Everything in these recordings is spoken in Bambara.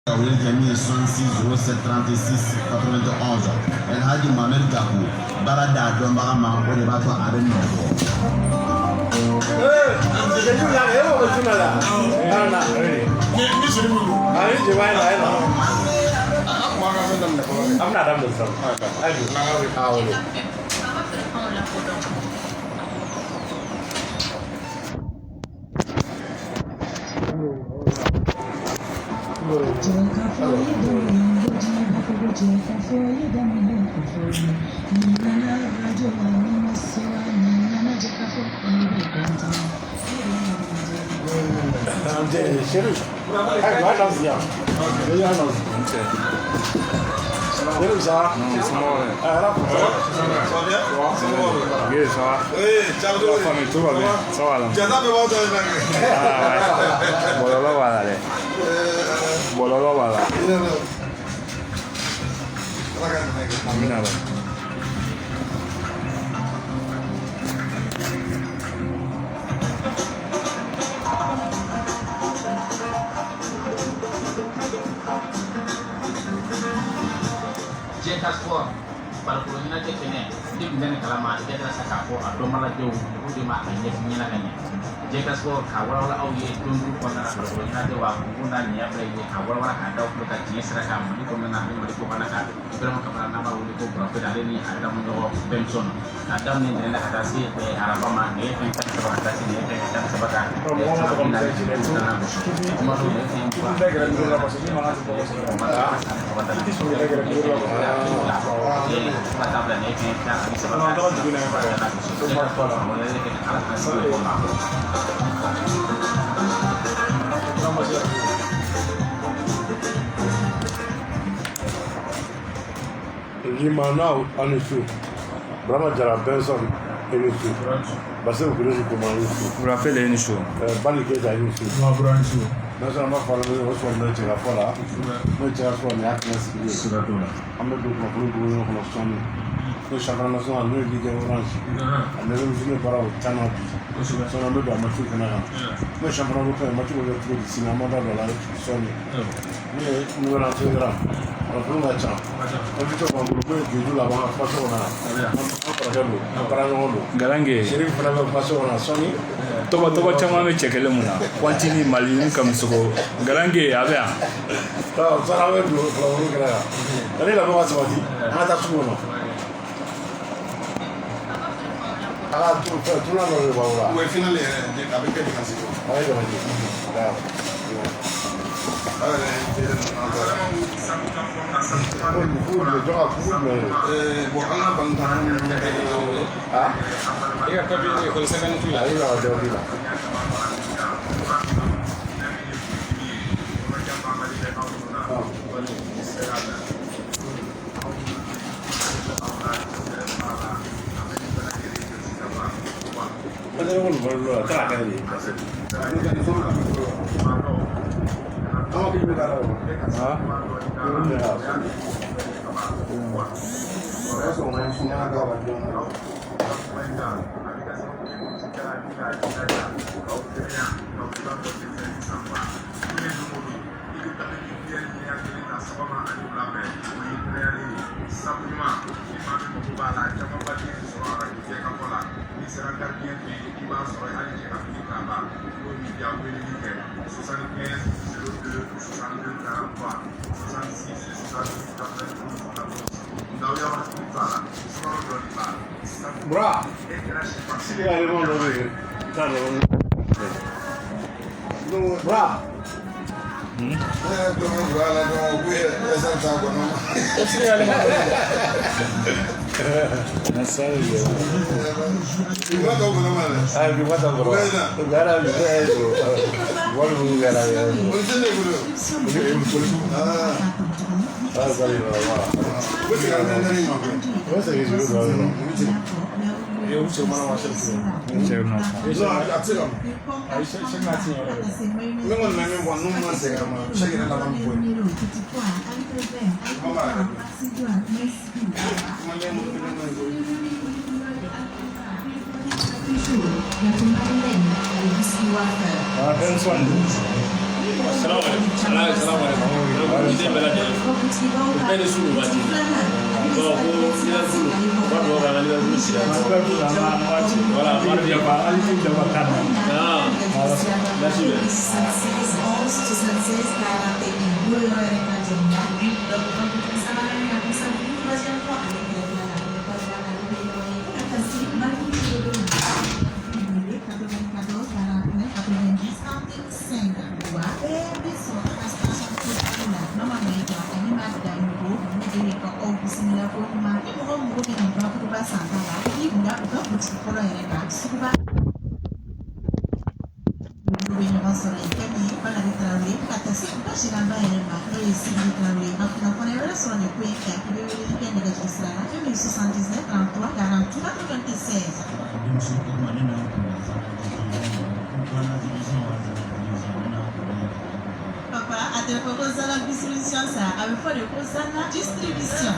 Jamie 66 07 36 91 El Hadji Mohamed Gakou Barada Dombama o de b'a to a bɛ nɔ bɔ. Sport para kulina ke kene dik ngene kala ma de dara saka ko a do mala dew ko de ma anye nyina kanya Jeka Sport ka wala au ye dundu ko na ko kulina de wa ko na nya pre ye ka wala ka daw ko ka tiye sara ka mo ko na ni mo ko kana ka ibrahim ka para na ma wuli ko pro pe dale ni ada mo do Benson adam ni ne ka tasi be araba ma ne pen ka ka ka tasi ne pen ka ka ka ko mo ko na ni na ko ma do ne tin ko be gra ni la paso ni ma ko ma ta ti so be gra ni la Limana Anisu, Brahma Jara Benson Anisu, Bassem Kurosi Kumanisu. Vous rappelez Anisu? Baliketa Anisu. Mabranchu. Nous sommes pas parlé de ce qu'on a tiré à Fola. Nous tirons à Fola, nous sommes à Amadou Kapuru, nous sommes nous chacun nous sommes nous dit orange. On est venu par au Tana. Nous sommes à Amadou Amatou Canara. Nous sommes à Amadou Amatou de cinéma dans la Sony. Nous allons entrer là. On peut la chance. On dit qu'on va nous la banque passer on a. Garange. Chéri fana bɛ passer on a Sony. Tɔgɔ caman bɛ cɛ kelen mun na Kwantini Mali Kamisoko Garange a bɛ yan. Sara bɛ don fɔlɔ kɛra yan. Ale la bɔ ka sabati an ka taa sugu kɔnɔ. A ka tuna dɔ de b'aw la. O ye finale yɛrɛ a bɛ kɛ dimanche ko. A ye dimanche. Bon an ka balontan i ka papier école sɛbɛnni t'u la. Ale ka dɔ di la. Mas eu não vou lá, tá aquele. Como que me dá lá? Ah? Não me dá. Essa é uma ensinada agora de Bra! Se ele não ver. Tá não. Bra! Eu sou uma nossa filha. Cɛ bɛ na sɔn. Non, a tɛ se ka mɔ. Ayi, sɛ n'a ti yɛrɛ de. Ne kɔni bɛ min fɔ n'u ma segin ka ma sɛ yɛrɛ laban bɔ yen. Mama yɛrɛ. Benson. Assalamu alaikum. Masih berada. Bukan di sini wajib. Bawa dia dulu. Bawa orang dia dulu sih. Wala mari dia pak. Ah. Masih. Papa, a te proposé la distribution ça, avec quoi de proposer la distribution.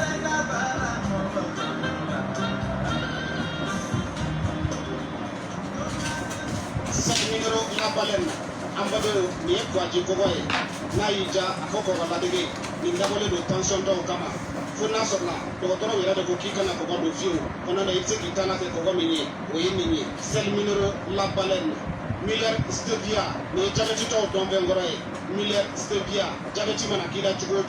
Numéro la baleine, ambassadeur, ni Kwaji Koboy, Naïja, Akoko Valadege, ni Nabole de tension dans Kama. Funa Sona, Doctor Wira de Kika na Koba de Fiu, on a été Kitana de Koba Mini, Oyini, Sel Minero la baleine. Miller Stevia, ni Jabetito Dombengore, Miller Stevia, Jabeti Manakila Chugo,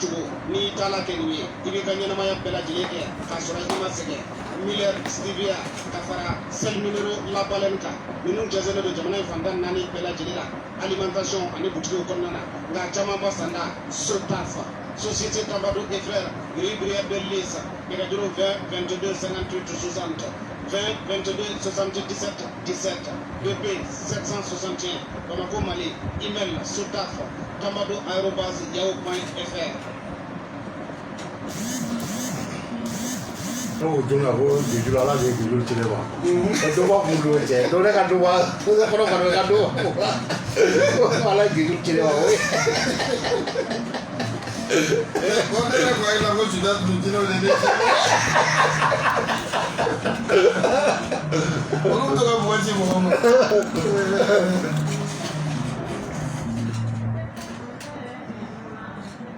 ni Tala Kenny, Ibikanya Maya Bella Jileke, Kasura Maseke, Miller Stevia, Kafara, Sel Minero La Balenka, Minu Jazelo de Jamana Fandan Nani Bella Jilila, Alimentation, and Butu Konana, Gachama Basanda, Sotafa, Société Tabadou et Frères, Ribrière de Lisa, Megaduro 20, 22, 58, 60. 20 22 77 17 BP 761 Bamako Mali email sotaf tambado@yahoo.fr. Oh, dona ho di jula di julu cinema. Itu apa mulu aja. Dona kan dua, kita kalau kan dua. Malah julu cinema. Kau nak kau yang lagu sudah tunjuk ni. Orang tu kan buat sih bohong.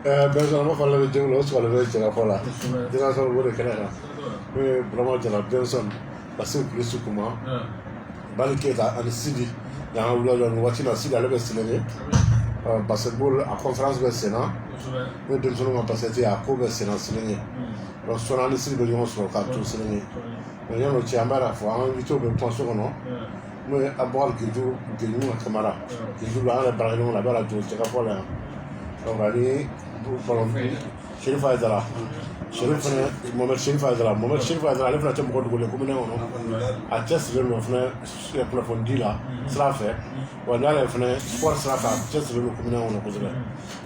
Benson ma fala de jenglo so la de la fala. Dina so wo de kana. Me vraiment de la Benson parce que le soukuma. Baliketa and Sidi. Ya wula lo wati na Sidi ala be sinene. Basketball a conférence be sena. Me de so ma passer à ko be sena sinene. Donc so na Sidi be yo so ka to sinene. Mais il y a un chamara fo an vito be penso kono mo abor ki du de ñu camara ki du la bara no la bara to ci ka fo la donc ali bu ko Chérif Aïdara Chérif ne Mohamed Chérif Aïdara le fna tam ko dugule ko ne wono a test le no fna sur profondi la sera fait on a le fna sport sera fait test le ko ne wono ko zela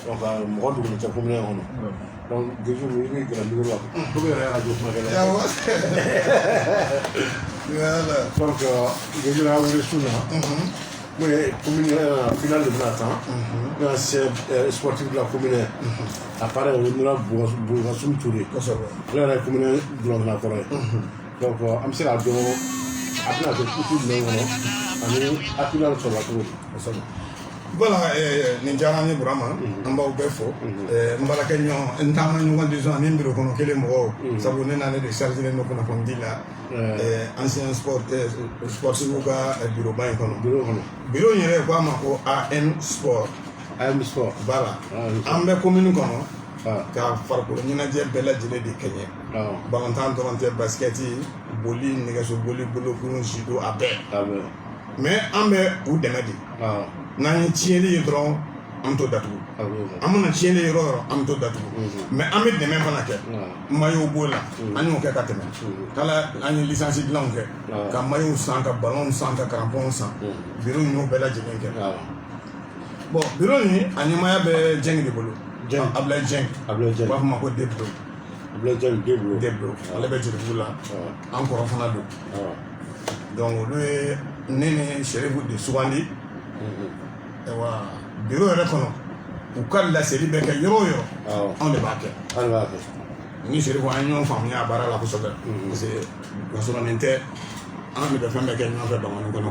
donc mo ko dugule ci ko ne wono donc déjà oui que la numéro là pour les radios magala Voilà. donc déjà là on est sous là mais commune finale de Nathan c'est sportif de la commune apparaît on a Bourgassoum Touré là la commune de la Corée donc am c'est la do après de tout le monde ani akila sur la tour Voilà, Ninjara ni Brahma, Amba Befo, Mbalakenyo, Ntama Nwan du Zan, Nimbro, Kono Mo, Sabone Nane de Sargine no Konakondila, ancien sportif bureau bain kono. Bureau yere kwa mako AM Sport. Voilà. Ambe commune kono. Ka farko nyina je bela jele de Kenya. Balantan to basket, boli negaso boli bolo kuno jido abe. Mais ambe ou demadi. N'an tiɲɛli ye dɔrɔn an to datugu an mana tiɲɛli ye yɔrɔ an to datugu mais an bɛ dɛmɛ fana kɛ maillot b'o la an y'o kɛ ka tɛmɛ kala an ye licence dilanw kɛ ka maillot san ka ballon san ka crampon san bureau in y'o bɛɛ lajɛlen kɛ bon bureau in a ɲɛmaaya bɛ Jeng de bolo Ablaye Jeng u b'a fɔ ma ko Debro ale bɛ Jelibugu la an kɔrɔ fana don donc olu ye ne ni Chérifu de sugandi bureau yɛrɛ kɔnɔ u ka laseli bɛ kɛ yɔrɔ o yɔrɔ anw de b'a kɛ ni Chérifu an ye ɲɔgɔn faamuya a baara la kosɛbɛ parce que kasɔrɔlen tɛ an de bɛ fɛn bɛɛ kɛ ɲɔgɔn fɛ Bamani kɔnɔ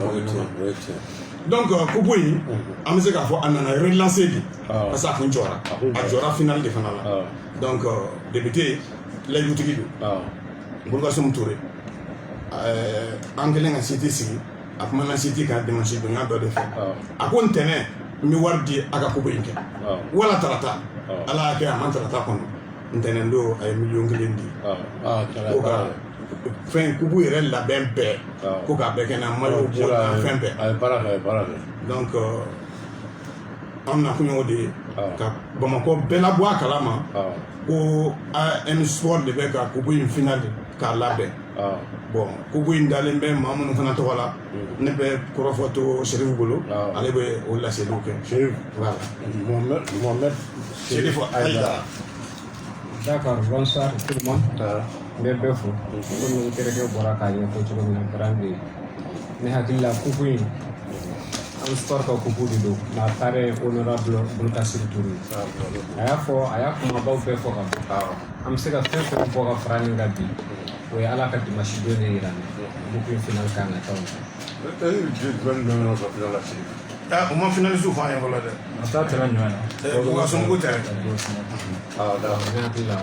Donc coupe yi an bɛ se k'a fɔ a nana relancer de parce que a kun jɔra a jɔra finale de fana la donc député layidutigi don Boubacar Touré an kɛlen ka site sigi a kumana site kan dimanche donya dɔ de fɛ a ko ntɛnɛn n bɛ wari di a ka coupe in kɛ wala tarata ala y'a kɛ a ma tarata kɔnɔ ntɛnɛn don a ye miliyɔn 1 di ko ka fɛn kubu yɛrɛ labɛn bɛɛ ko k'a bɛɛ kɛ na maillot bɔ na fɛn bɛɛ a ye baara kɛ donc an nakun y'o de ye ka Bamakɔ bɛɛ labɔ a kalama ko AM Sport de bɛ ka kubu in finale k'a labɛn bon kubu in dalen bɛ maa minnu fana tɔgɔ la ne bɛ kɔrɔfɔto Sheriff bolo ale bɛ o laseliw kɛ Sheriff voilà Mohamed Sheriff Aïdara. D'accord, bonsoir tout le monde. N bɛ bɛɛ fo komi n terikɛ bɔra k'a ɲɛfɔ cogo min na Grande ne hakili la kupu in an sport ka kupu de don nka a taara honorable Boubacar Touré a y'a kumabaw bɛɛ fɔ ka ban an bɛ se ka fɛn fɛn bɔ ka fara nin kan bi o ye ala ka dimanche don de yira n na kupu in final kan ka taa o o ma finaliste fɔ an ye fɔlɔ dɛ a taa tɛmɛ ɲuman na Boubacar Sonko tɛ ne hakili la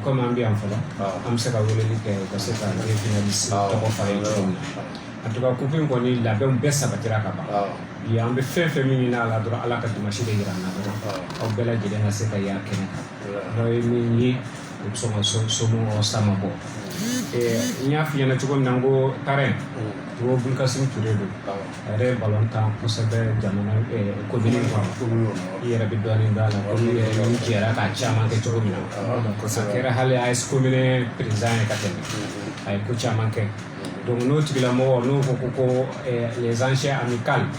komi an bɛ yan fɔlɔ an bɛ se ka weleli kɛ ka se ka finaliste tɔgɔ fara ye cogo min na en tout cas kupu in kɔni labɛnw bɛɛ sabatira ka ban bi an bɛ fɛn fɛn min ɲini a la dɔrɔn ala ka dimanche de yira n na dɔrɔn aw bɛɛ lajɛlen ka se ka y'a kɛnɛ kan n'aw ye min ye o bɛ sɔn ka somɔgɔw sama bɔ n y'a f'i ɲɛna cogo min na n ko terrain Tuwo Boubacar Touré don a yɛrɛ ye ballon tan kosɛbɛ jamana commune kɔnɔ i yɛrɛ bɛ dɔɔnin dɔn a la komi n jɛra k'a caman kɛ cogo min na a kɛra hali AS commune président ye ka tɛmɛ a ye ko caman kɛ donc n'o tigilamɔgɔ n'o ko les anciens amicales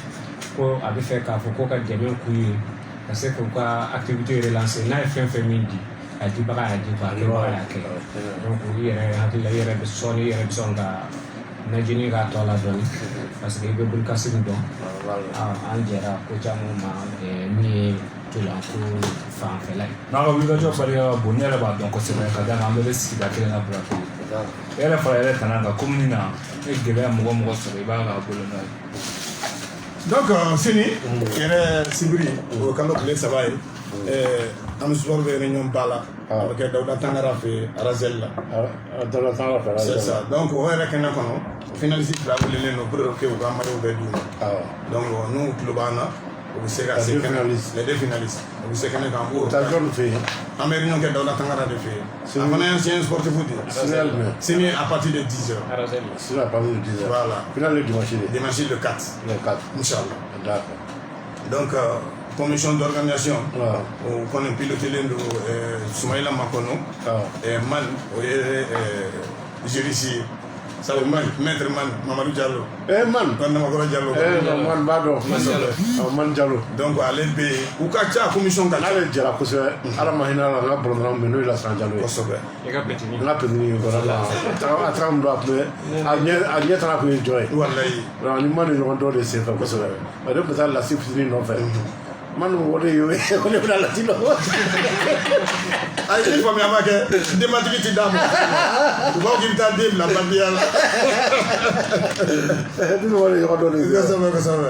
ko a bɛ fɛ k'a fɔ ko ka dɛmɛ k'u ye ka se k'u ka activité relancer n'a ye fɛn fɛn min di a dibaga y'a di ko a kɛbaga y'a kɛ donc i yɛrɛ hakili la i yɛrɛ bɛ sɔn ka najini k'a tɔ la dɔɔnin parce que i bɛ Boubacar dɔn an jɛra ko caman ma min ye ntolanko fanfɛla ye. N'a ka wulikajɔ barika ka bon ne yɛrɛ b'a dɔn kosɛbɛ ka d'a kan an bɛɛ bɛ sigida kelen na Burakoli e yɛrɛ fara yɛrɛ tana kan commune na e gɛlɛya mɔgɔ sɔrɔ i b'a k'a bolo n'a ye. Donc sini yɛrɛ sibiri o kalo tile 3 ye an bɛ sport bɛ réunion ba la a bɛ kɛ Dawuda Tangara fɛ Arazɛli la c'est ça donc o yɛrɛ kɛnɛ kɔnɔ finaliste fila welelen don pour que u ka maillot bɛɛ d'u ma donc n'u tulo b'an na o bɛ se ka se kɛnɛ les deux finalistes o bɛ se kɛnɛ kan b'o taa jɔn fɛ yen an bɛ réunion kɛ Dawuda Tangara de fɛ yen a fana ye ancien sportif de sini à partir de 10 heures sini à partir de 10 heures voilà finale dimanche le 4 inchallah d'accord donc commission d'organisation o kɔni pilotelen don Soumaïla Makono man o ye juriste sabu maître man Mamadou Diallo man Namakɔrɔ Diallo man b'a dɔn man Diallo donc ale bɛ yen u ka ca commission ka ca n'ale jara kosɛbɛ ala ma hinɛ a la n ka bɔlɔntan bɛ n'o ye Lasan Diallo ye kosɛbɛ n ka petini a taara min don a tun bɛ a ɲɛ tana tun ye jɔ ye walayi ni man ni ɲɔgɔn dɔ de senfɛ kosɛbɛ o de tun bɛ taa lasi fitinin nɔfɛ man o de ye o de bɛna lati nɔ a ye faamuya ma kɛ denbatigi ti d'a ma u b'a fɔ k'i bɛ taa den bila bandiya la ni mɔgɔ de ɲɔgɔn dɔ de ye kosɛbɛ kosɛbɛ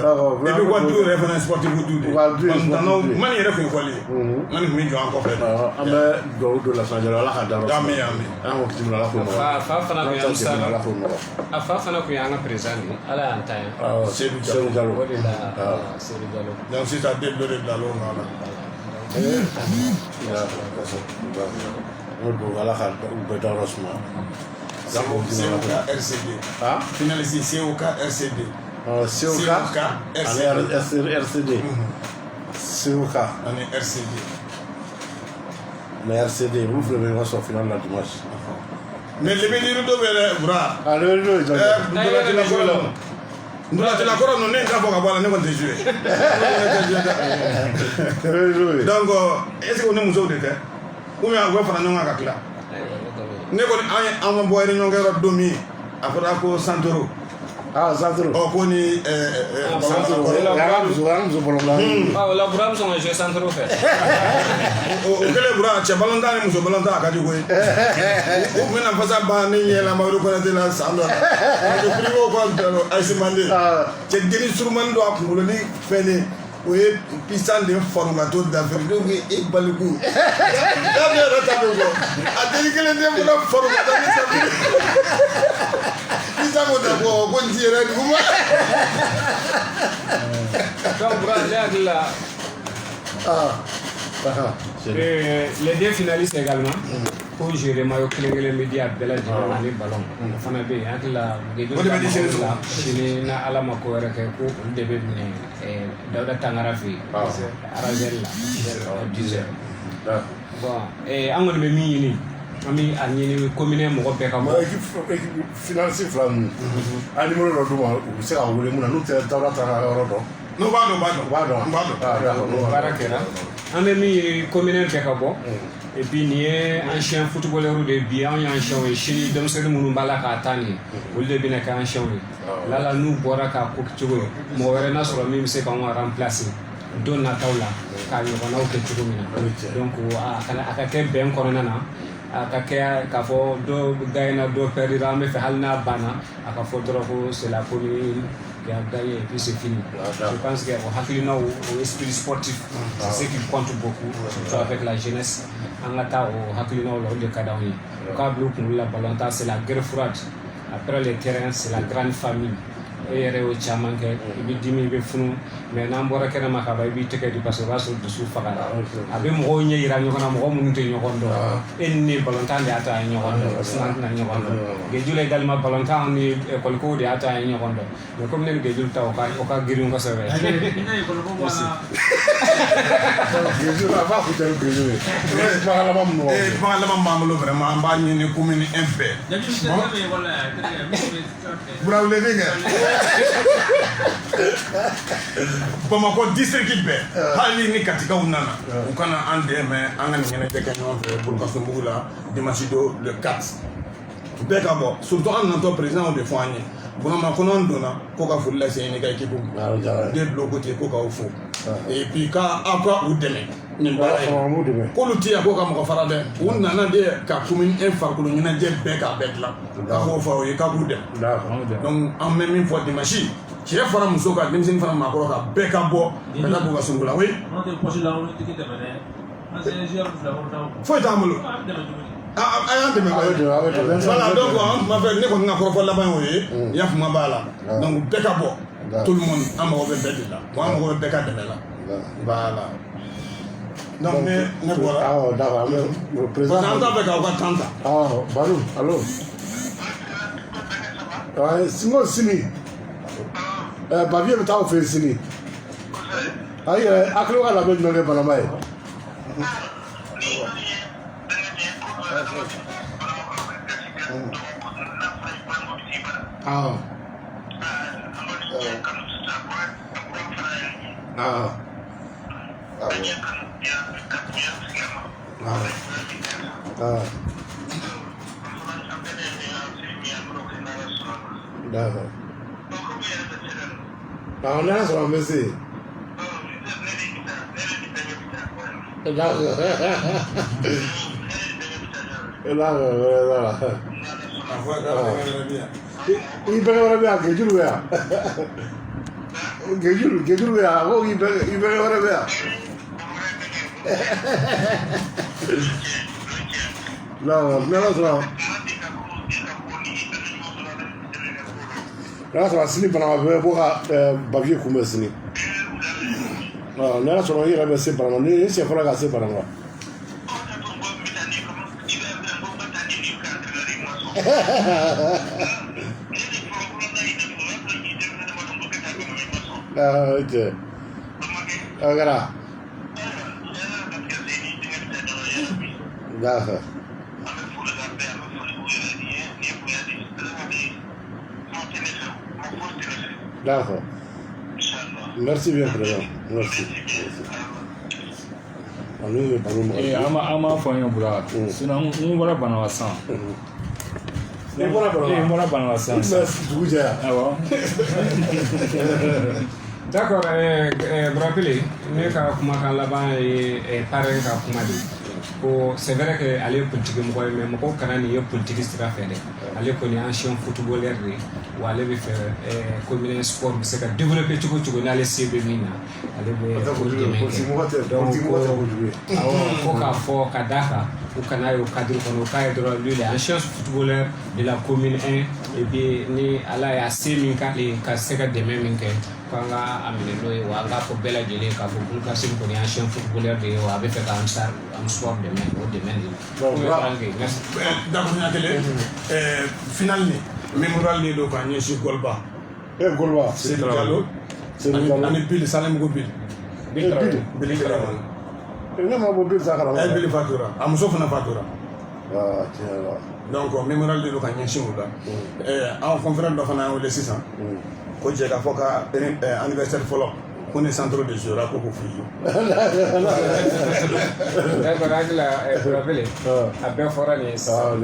et puis wa du yɛrɛ fana sportif du de man yɛrɛ tun ye fɔli ye man tun bɛ jɔ an kɔfɛ an bɛ dugawu don Lasan Diallo ala ka da yɔrɔ amin amin an ko bisimila ala k'o nɔgɔya fa fana kun y'an sa a fa fana kun y'an ka président de ala y'an ta ye Seydou Diallo o de la Seydou Diallo donc sisan den dɔ de bila l'o nɔ la o don ala ka u bɛɛ da yɔrɔ suma COK RCD finaliste COK RCD COK ani RCD COK ani RCD mais RCD olu fana bɛ ɲɔgɔn sɔrɔ final la dimanche mais lebediri dɔ bɛ dɛ Bura lebediri dɔ bɛ Ndolatila-kɔrɔ ninnu ne t'a fɔ ka bɔ a la ne kɔni tɛ jouer donc est-ce que o ni musow de tɛ ou bien u bɛ fara ɲɔgɔn kan ka tila ne kɔni an ma bɔ réunion kɛ yɔrɔ don min a fɔra ko Santoro Ah, Santoro. Oh, Koni, Santoro. Muso bolonda. Ah, la bura muso ngai Santoro fe. O kele bura che balonda ni muso balonda ka jugo. O mena fasa ba ni yela ma ro ko na de la sando. O privo ko ntero aisimande. Che geni surmando akungulo ni fene. Oui, pistan de formato d'Afrique, donc et Balugou. D'ailleurs, Ratabogo. A déliqué les démons de formato d'Afrique. Pistan d'abord, bon Dieu, les deux finalistes également. Pour gérer maillot clé média de la journée ballon. Fana be akila de na ala makore ke ko debe ni Dawda Tangara fi Arazella 10h. Bon angol be mi ni ami anyini commune mo be ka mo équipe financier flamme ani mo lo do ma se a wole mo na no te Dawda Tangara rodo no bado barakera ame mi commune be ka bo. Et puis ni ancien footballeur de bien ancien chini dem se munu bala ka tani wolde bina ka ancien la la nous bora ka ko tugo mo were na so mi se ka on remplacer don na tawla ka yo na o ke tugo mina donc aka ke ben ko nana aka ke ka fo do gaina do perdira me fe halna bana aka fo dro ko c'est la commune qui a gagné et puis c'est fini. Je pense que au esprit sportif, c'est ce qui compte beaucoup, surtout avec la jeunesse. En attendant, au Hakulino, le Kadaoui. Au Kabou, la Balanta, c'est la guerre froide. Après les terrains, c'est la grande famille. Et au Chamanke, il dit qu'il faut mais n'importe quel macaba, il dit que du passage de Soufara. Avec mon il a un monté en rondo. Et ni Balantan de Ata en rondo, Slant en rondo. Gédule également Balantan ni Colco de Ata en rondo. Mais comme les Gédule Taoka, Oka Girum Kassavé. Gédule va pas foutre le Gédule. Et pas la maman, vraiment, en bas, il y a une commune impère. Bravo les gars. Bamako district be hali ni katika unana ukana andeme anga nyene teke nyonfe pour kasumugula dimanche le 4 bekabo surtout en notre président de foigné bonama kono ndona ko ka fulla seyni kay kibu de bloco te ko ka ofu et puis ka akwa udeme ni bara ko luti ko ka mo farade unana de ka commune infarkulo nyina de beka betla ka ho fa o ka bude donc en même fois dimanche cɛ fara muso ka denmisɛnnin fara maakɔrɔ ka bɛɛ ka bɔ ka taa k'u ka sunkula oui foyi t'an bolo a y'an dɛmɛ voilà donc an tuma fɛ ne kɔni ka kɔrɔfɔ laban y'o ye n y'a faamuya b'a la donc bɛɛ ka bɔ tout le monde an mago bɛ bɛɛ de la wa an mago bɛ bɛɛ ka dɛmɛ la voilà donc ne bɔra d'accord parce que an t'a fɛ k'aw ka temps ta Baro allo singo sini Bavier bɛ taa o fɛ sini ayi a kilo ka labɛn jumɛn kɛ balama ye d'accord. On a sur un messie. Il peut avoir bien que tu vois. Que tu vois, il peut avoir bien. Non, non. N'a sɔrɔ sini bana bɛ bɔ ka bavier kunbɛn sini n'a sɔrɔ i yɛrɛ bɛ se bana ni e siɲɛ fɔlɔ ka se bana ma ok a kɛra d'accord. D'accord. Merci bien, président. Merci. Ama fɔ an ye bura sinon n bɔra Banawa san bɔra bana la sisan dugu jɛ yan awɔ d'accord Burapele ne ka kumakan laban ye parrain ka kuma de ko c'est vrai que ale ye politique mɔgɔ ye mais mɔgɔw kana nin ye politique sira fɛ dɛ ale kɔni ancien footballeur de wa ale bɛ fɛ commune sport bɛ se ka développer cogo cogo n'ale se bɛ min na ale bɛ o dɛmɛ kɛ donc fo k'a fɔ ka d'a kan u kana ye o cadre kɔnɔ o k'a ye dɔrɔn lui il est ancien footballeur de la commune 1 et puis ni ala y'a se min k'ale ka se ka dɛmɛ min kɛ k'an ka a minɛ n'o ye wa an k'a fɔ bɛɛ lajɛlen k'a fɔ Bulu Kassim kɔni ancien footballeur de ye wa a bɛ fɛ k'an sport dɛmɛ o dɛmɛ de la. Dakunya kelen final ni memorial de do ka ɲɛsin Golba. Golba Seydou Diallo ani Bill Salem ko Bill Traoré. Ne ma bɔ Bill Sakara. Bill fatura a muso fana fatura. Tiɲɛ la. Donc memorial de do ka ɲɛsin o la. An conférence dɔ fana y'an wele sisan ko jɛ ka fɔ ka anniversaire fɔlɔ ko ni centre de jeu ko ko fili. D'accord hakili la Burapele a bɛɛ fɔra nin ye sisan.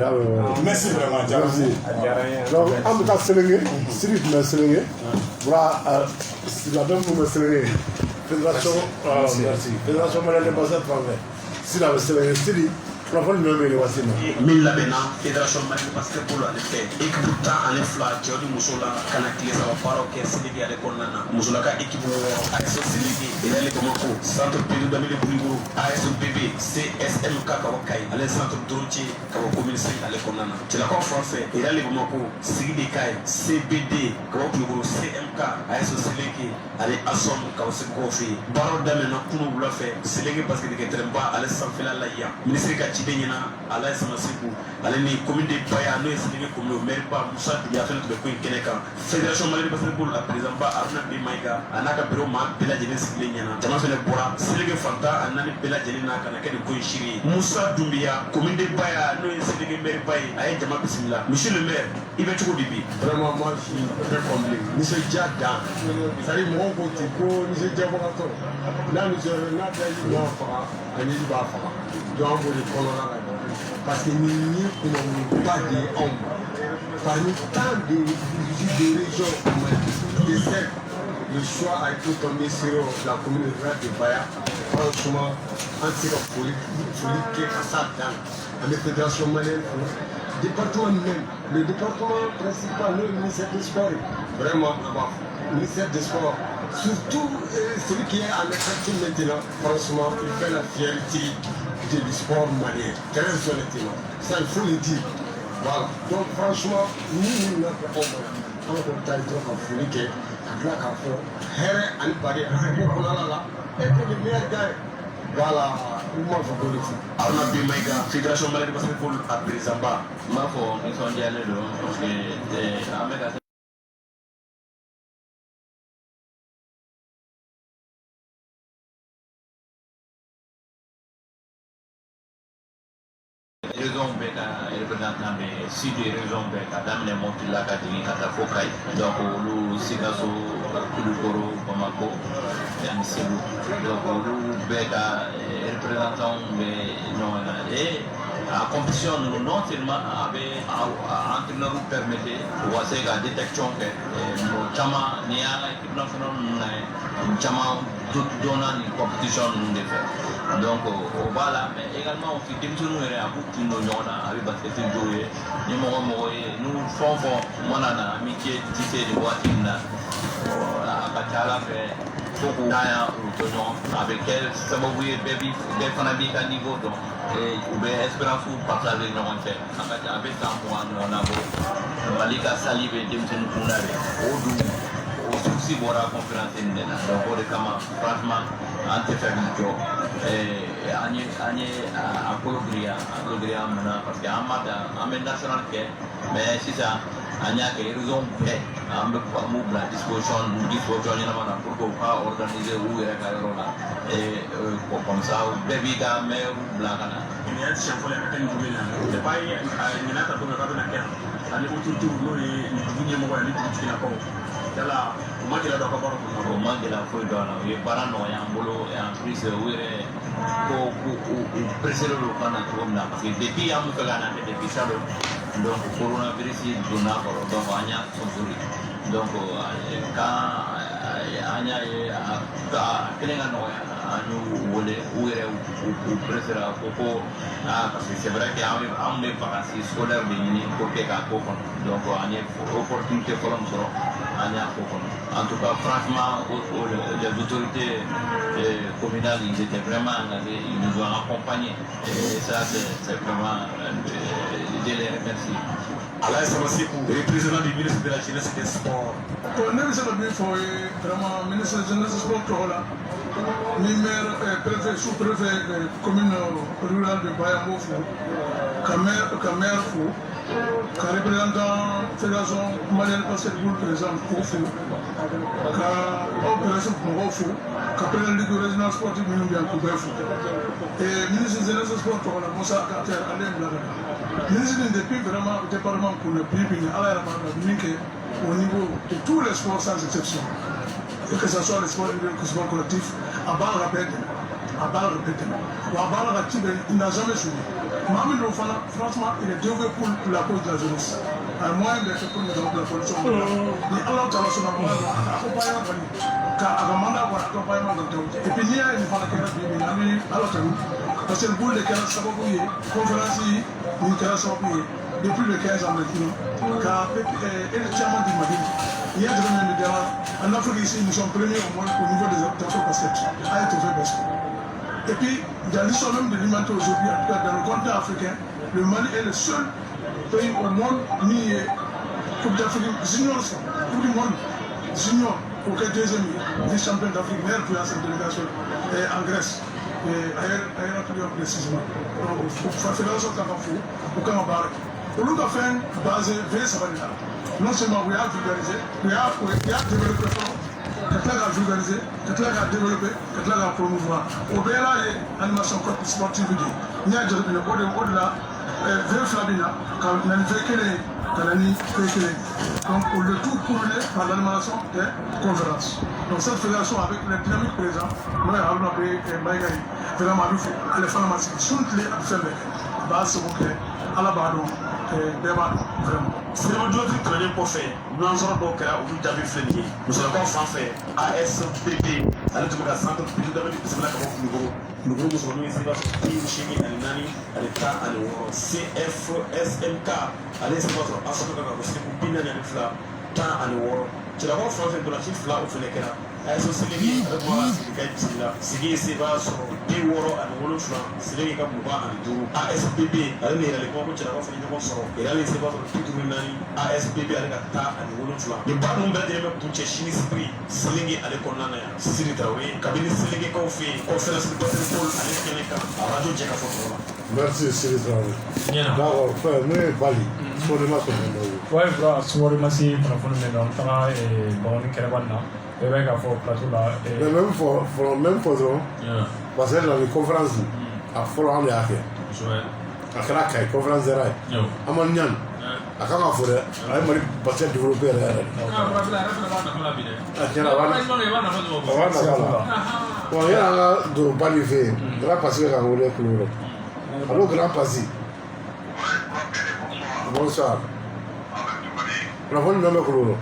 Merci vraiment diyara n ye. A diyara n ye. Donc an bɛ taa Selenge Siri tun bɛ Selenge labɛn minnu bɛ Selenge fédération malienne de basket fan fɛ Siri a bɛ Selenge Siri kunnafoni jumɛn bɛ yen waati ma. min labɛnna fédération malienne basketball ale fɛ équipe 10 ale fila cɛw ni muso la ka na tile saba baaraw kɛ Seleke ale kɔnɔna na musolaka équipe 6 AS Seleke Irali Bamako centre Pedro Damile Buriburu AS BB CSMK ka bɔ Kayi ale centre Dorothie ka bɔ commune 5 ale kɔnɔna na cɛlakaw fan fɛ Irali Bamako Sigidi Kayi CBD ka bɔ Kulukoro CMK AS Seleke ale Asom ka bɔ Segukɔ fɛ yen baaraw daminɛna kunu wula fɛ Seleke basketkɛ terrainba ale sanfɛla la yan ministre ka ciden ɲɛna Alaye Samasiku ale ni commune de Baya n'o ye Seleke commune o maire ba Musa Dunbiya fɛnɛ tun bɛ ko in kɛnɛ kan fédération malienne de basketball a président ba Aruna B Mayiga a n'a ka bureau maa bɛɛ lajɛlen sigilen ɲɛna jama fɛnɛ bɔra Seleke fantan a naani bɛɛ lajɛlen na ka na kɛ nin ko in siri ye Musa Dunbiya commune de Baya n'o ye Seleke maire ba ye a ye jama bisimila monsieur le maire i bɛ cogo di bi. Vraiment moi je suis très comblé nisɔndiya dan c'est-à-dire mɔgɔw ko ten ko nisɔndiyabagatɔ n'a nisɔndiya n'a bɛɛ y'i ɲɔgɔn faga ani i b'a faga donc an b'o de kɔnɔna la parce que nin ye kunnafoniba de ye anw ma parmi tant de régions de cercle le choix a été tombé sur la commune rurale de Baya franchement an tɛ se ka foli kɛ ka s'a dan an bɛ fédération malienne kɔnɔ département même le département principal n'o ye ministère des sports vraiment an b'a fɔ ministère des sports surtout celui qui est en exercice maintenant franchement il fait la fierté du sport malien très honnêtement ça il faut le dire voilà donc franchement ni n'a fait au moins an kɔni ta ye dɔrɔn ka foli kɛ ka tila k'a fɔ hɛrɛ ani bari a bɛ kɔnɔna la et que le meilleur gagne voilà u m'a fɔ ko de fɔ. Aruna B Mayiga fédération malienne de basketball a président ba. n b'a fɔ nisɔndiyalen don parce que an bɛ ka raison bɛɛ ka représentant bɛ sud région bɛɛ ka daminɛ Mopti la ka jigin ka taa fo Kayi donc olu Sikaso Kulukoro Bamako ani Segu donc olu bɛɛ ka représentant bɛ ɲɔgɔn na et a compétition ninnu non seulement a bɛ entraîneur permettre u ka se ka détection kɛ mɔgɔ caman n'i y'a équipe nationale ninnu lajɛ caman donna nin compétition ninnu de fɛ donc o b'a la mais également aussi denmisɛnninw yɛrɛ a b'u kun don ɲɔgɔn na a bɛ basket dɔw ye ni mɔgɔ ye n'u fɛn o fɛn mana na amitié tissé de waati min na a ka ca Ala fɛ fo k'u n'an y'u to ɲɔgɔn a bɛ kɛ sababu ye bɛɛ fana b'i ka niveau dɔn u bɛ espérance partager ɲɔgɔn cɛ a bɛ san 20 ɲɔgɔn na bɔ Mali ka sali bɛ denmisɛnnin kun na de o dun o souci bɔra conférence in de la donc o de kama franchement an tɛ fɛ k'a jɔ an ye a kolo giriya mun na parce que an ma dan an bɛ national kɛ mais sisan an y'a kɛ région bɛɛ an b'u bila disposition ɲɛnama na pour que u ka organiser u yɛrɛ ka yɔrɔ la comme ça bɛɛ b'i ka maire bila ka na. nin ye siɲɛ fɔlɔ ye ka kɛ nin dugu in na depuis a ye ɲinɛ ta don min k'a bɛna kɛ ani autorité n'o ye nin dugu ɲɛmɔgɔ ye ani dugutigilakaw yala u ma gɛlɛya don a ka baara kɔnɔ. o ma gɛlɛya foyi dɔn a la u ye baara nɔgɔya an bolo et en plus u yɛrɛ ko u pressé don ka na cogo min na parce que depuis an bɛ fɛ ka na depuis salon donc coronavirus donna kɔrɔ donc an y'a sonsori donc quand an y'a ye a kelen ka nɔgɔya an y'u wele u yɛrɛ u presera ko parce que c'est vrai que an bɛ vacances scolaires de ɲini pour que k'a k'o kɔnɔ donc an ye opportunité fɔlɔ min sɔrɔ an y'a k'o kɔnɔ en tout cas franchement les autorités communales ils étaient vraiment engagés, ils nous ont accompagnés et ça c'est vraiment je les remercie. Alain Samasikou, représentant du ministre de la Jeunesse et des Sports. Bon, nous sommes bien pour vraiment ministre de la Jeunesse et des Sports là. Numéro préfet, sous-préfet de la commune rurale de Bayambo, maire Fou, représentant de la Fédération malienne basketball présent pour Fou, opération pour Fou, président de la Ligue régionale sportive Minoubian pour Fou. Et ministre de la Jeunesse et des Sports là, Moussa Carter, Alain Blagana. Ministre depuis vraiment le département pour le pays, au niveau de tous les sports sans exception, et que ce soit les sports individuels que les sports collectifs, à balle répétée, ou à balle rapide, il n'a jamais suivi. Mohamed Lofana, franchement, il est dévoué pour la cause de la jeunesse. À moins de faire pour la pollution. Il a l'autre sur la accompagnement et puis il y a une fois que parce que le bout de conférence depuis le 15 ans maintenant, car le chairman du Mali, il y a en Afrique ici, nous sommes premiers au monde au niveau des acteurs basket, à être fait best. Et puis, dans l'histoire même de l'humanité aujourd'hui, en tout cas dans le continent africain, le Mali est le seul pays au monde ni Coupe d'Afrique junior, Coupe du monde junior, auquel deuxième vice-champion d'Afrique, meilleur pour cette délégation en Grèce. Et ailleurs, précisément. Donc, il faut faire fédération Kafafou, au Kamabara. Pour nous, faire basé vers Savanina. Non seulement we have vulgarisé, we have développé, quelqu'un a vulgarisé, quelqu'un a développé, quelqu'un a promouvoir. Au BLA, il y a une animation sportive. Il y a au-delà, vers Flabina, quand on a véhiculé, donc le tout couronné par l'animation des conférences. Donc cette fédération avec les dynamiques présentes, nous avons appelé Maïgaï, vraiment nous fait les femmes sont les absents, base à la barre, débat vraiment. C'est le jour du premier pour faire. Nous en sommes donc là où nous avons fait. Nous sommes encore sans faire. ASPP, à l'autre centre de pédagogie, c'est là qu'on nous avons ici, Chimie, Alinani, à l'État, à l'Euro, CFSMK, à l'Espace, à ce que nous avons fait pour Pinani, à l'État, à l'Euro. Tu l'as encore fait de la chiffre là où tu l'es là. ASO Sélégi, avec moi, c'est là. Sélégi, c'est là sur des euros à l'Euro, Sélégi, comme nous va à l'Euro. ASPP, à l'Euro, les gens qui l'ont fait, ils vont sortir. Et là, les Sélégi, tout le monde, ASPP, à l'État, à l'Euro, les pas nombreux d'éléments pour les Chine Esprit, Sélégi, à l'école, Siri Taoui, Kabini Sélégi, qu'on fait, conférence de basketball, à l'État, à Radio Djeka Fotola. Merci, Siri Taoui. D'accord, frère, nous, Bali, sur le match, ouais, bro, sur le match, on a fait bon, Kéréwana. Et bien, il faut plateau là. Même pour parce que dans les conférences, à Folan et à Krak, conférence de Rai, à Manian, à Kamafore, à Mali, basket développé. Il y a de Balifé, grand passé à Roulé Cloro. Alors, grand passé. Bonsoir. La bonne nomme Cloro.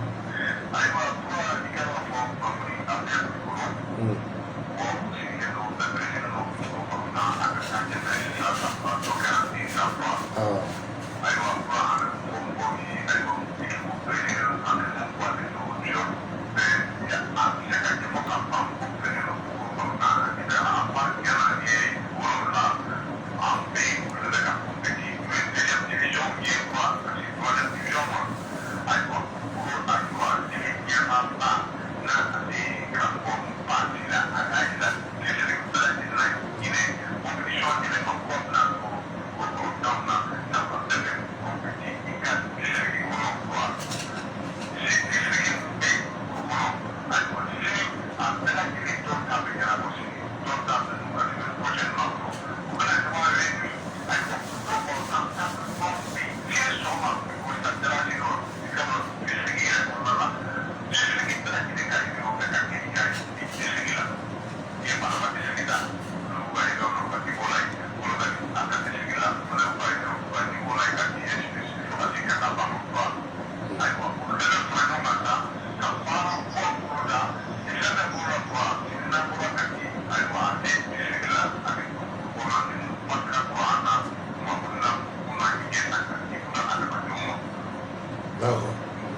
D'accord.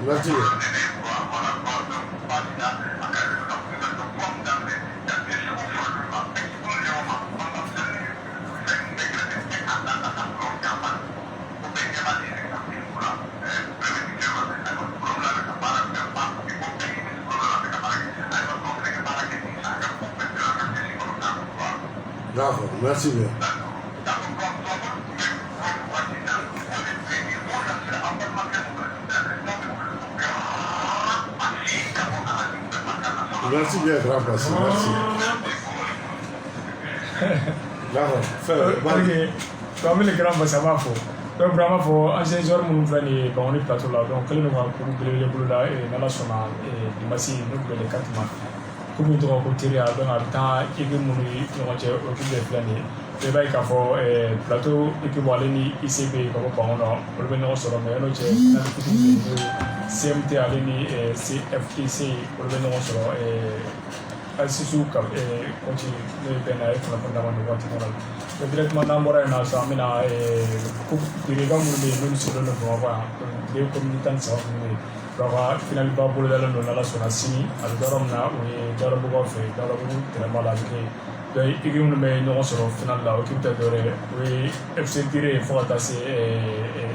Merci. D'accord, merci bien. Merci bien, grand passé, merci. D'accord, ok. Donc, le grand passé, ça va fort. Donc, vraiment, pour ancien joueur, nous venons de on est plateau là. Donc, quel est le moment pour nous les boulots là et dans la sona et Dimassi, nous les 4 mois. Comme nous devons continuer à donner le temps, et que nous occupons des plannés. Le bail qu'a fait plateau équivalent ni ICB comme on a pour le nom sur le même objet. CMT à l'ennemi CFTC pour le nom sur Assisou comme continue le bénéfice pour la fondamental de Guatemala. Le directement d'Ambora et Nasa Mina et coupe dirigeant nous sur le nom de les communicants sont venus. Donc finalement pour le nom de la Sonasini, à l'Oromna ou Jarabogo fait Jarabogo tellement la vie. Donc il y a une notion finale là qui peut être oui FC tiré faut attacher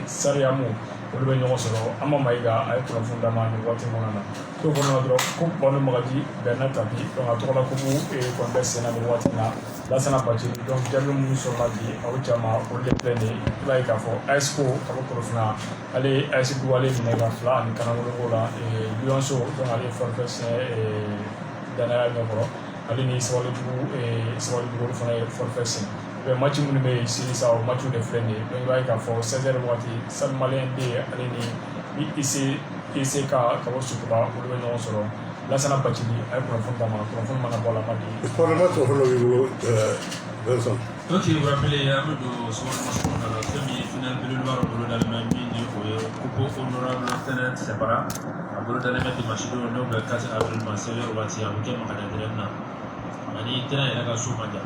Sariamu pour le notion ama maiga ay pour fondament de Guatemala to bono dro ko bono magadi bernard tabi donc a to la kubu et contest na de Guatemala la sana parti donc jamu mu so magi au chama pour les planer like afo expo ko ko fna ale expo ale ni ga fla ni kana mo la et Lionso donc ale forfait et dana ngoro ali ni sawali du fana forfait be match mun be sini sa o match de frene be way ka fo 16h wati sal malen de ali ni IC ka wo sukuba o be no soro la sana patini ay profond mana bola madi pour le match on le vivre Vincent. Ok, vous rappelez Amadou sur la semi-finale de l'Uruguay au dans le même milieu coupe honorable lieutenant Separa à Bolo dans le même match de l'Uruguay 4 avril Marseille au Bati à Bouquet Makadadrena ani tena ila ka sumaja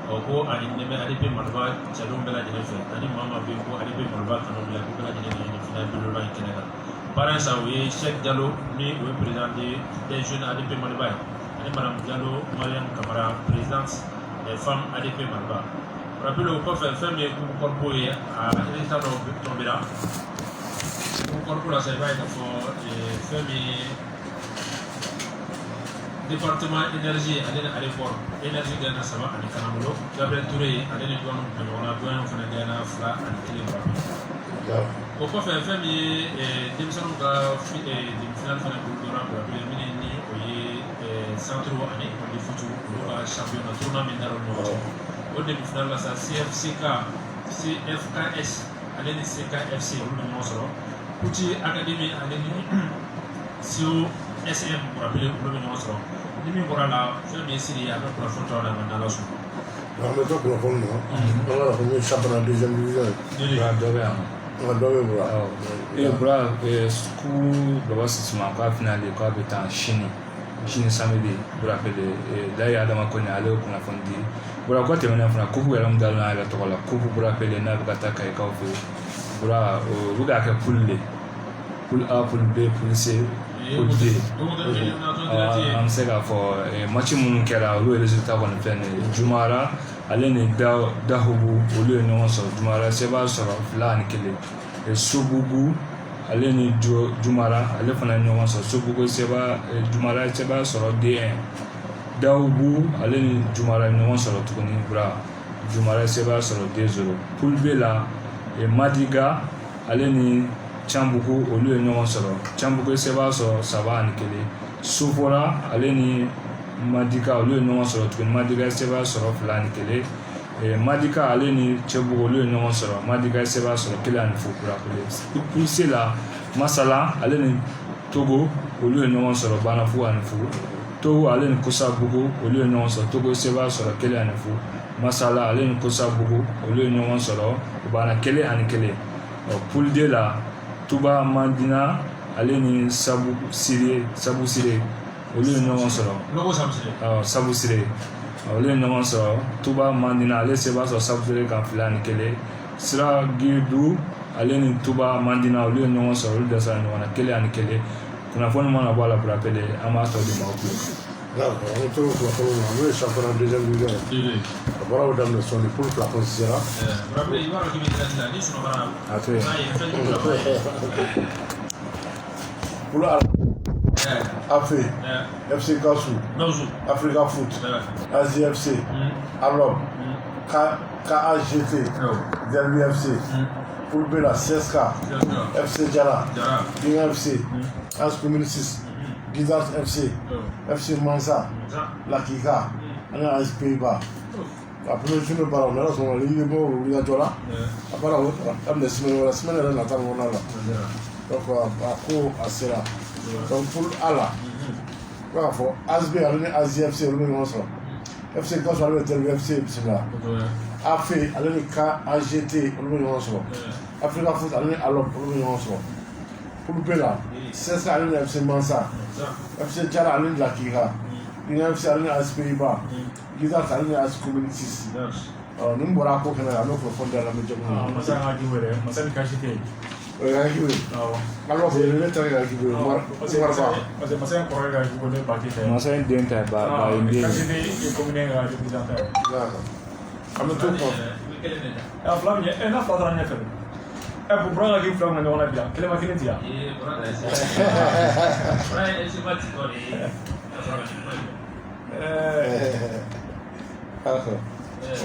ko ani neme adipe malba chalum bela jene fe ani mama be ko adipe malba kanu bela ko bela jene ni finale de l'Uruguay kenega parents ça oui Cheikh Diallo ni le président des jeunes adipe malba ani madame Diallo Mariam Camara présidente des femmes ADP Malba. Rappelez au prof FM et pour corpo et à l'état de tombera. Pour corpo la c'est vrai qu'il faut faire département énergie à l'époque énergie de la Sava à Nicanamolo. Gabriel Touré à l'époque on a besoin de faire un fla à l'équilibre. Au prof FM et démission de la finale pour rappeler mini centre année de foot au championnat tournament dans le monde. Au début final là ça CFKS allez CKFC le nom sera petit académie allez sur SM pour appeler le nom sera demi pour la faire bien série avec pour affronter la dans la sous. On met tout pour le moment. On a le championnat deuxième division. On doit voir. Et bra school baba sisma ka finale ka beta Chine samedi pour appeler là il y a dans ma connait aller pour la fondi pour la côté maintenant pour coupe elle dans la la tola coupe pour appeler na bata ka ka pour buga ka pull A pull B pull C pull D am sega for match mun kera le résultat qu'on fait Jumara aller ni dahubu ole no so Jumara seba so la ni kele Subugu ale ni Jumara ale fana ɲɔgɔn sɔrɔ Sobugo seba Jumara seba sɔrɔ D1 Daoubu ale ni Jumara ɲɔgɔn sɔrɔ tuguni bra Jumara seba sɔrɔ D0 Poul B la Madiga ale ni Cambugu olu ye ɲɔgɔn sɔrɔ Cambugu seba sɔrɔ 3 ani 1 Sofora ale ni Madiga olu ye ɲɔgɔn sɔrɔ tuguni Madiga seba sɔrɔ 2 ani 1 Madika ale ni Cɛbugu olu ye ɲɔgɔn sɔrɔ Madika seba sɔrɔ 1 ani 0 pour appeler Pulse la Masala ale ni Togo olu ye ɲɔgɔn sɔrɔ Banafu ani 0 Togo ale ni Kosabugu olu ye ɲɔgɔn sɔrɔ Togo seba sɔrɔ 1 ani 0 Masala ale ni Kosabugu olu ye ɲɔgɔn sɔrɔ Bana 1 ani 1 Poule D la Touba Mandina ale ni Sabu Sire olu ye ɲɔgɔn sɔrɔ Sabu Sire olu ye ɲɔgɔn sɔrɔ Touba Mandina ale seba sɔrɔ Sabu Sire kan 2 ani 1 Sira Gidu ale ni Tuba Mandina olu ye ɲɔgɔn sɔrɔ olu dɛsɛra ɲɔgɔn na kelen ani kelen kunnafoni mana bɔ a la pour rappel an b'a tɔ di maaw kulo d'accord on to kunnafoni na n'o ye championnat deuxième division ye a bɔra o daminɛ sɔnni pour plafond sera pour AFE, FC Gassou, Africa Foot, AZFC, Alom, KAGT, Derby FC, pour Bela, CSK, FC Djara, Dinga FC, As Communicis, Guidars FC, FC Mansa, Lakika, As Pays-Bas. Après, je ne parle pas de la Ligue de Mort ou de Jola. Après, la semaine, elle n'a pas de donc, à quoi à cela. Donc, pour Allah, voilà, faut ASB, AZFC, FC Gassou, FC, AFE, KAGT, Africa Foot, Alom, pour Bela, CSK, FC Mansa, FC Djara, Lakika, FC, As Pays-Bas, Guidars, As Communicis. Nous voilà quoi qu'on a un autre fond de la médium. Alors, c'est le temps qui veut voir. C'est pas ça. C'est pas ça pour regarder le parti. C'est un dente ba il est communé à représenter. Am tout quoi. Ah, Flavie, elle n'a pas de rien fait. Elle peut prendre la Flavie on a bien. Quelle machine tu as?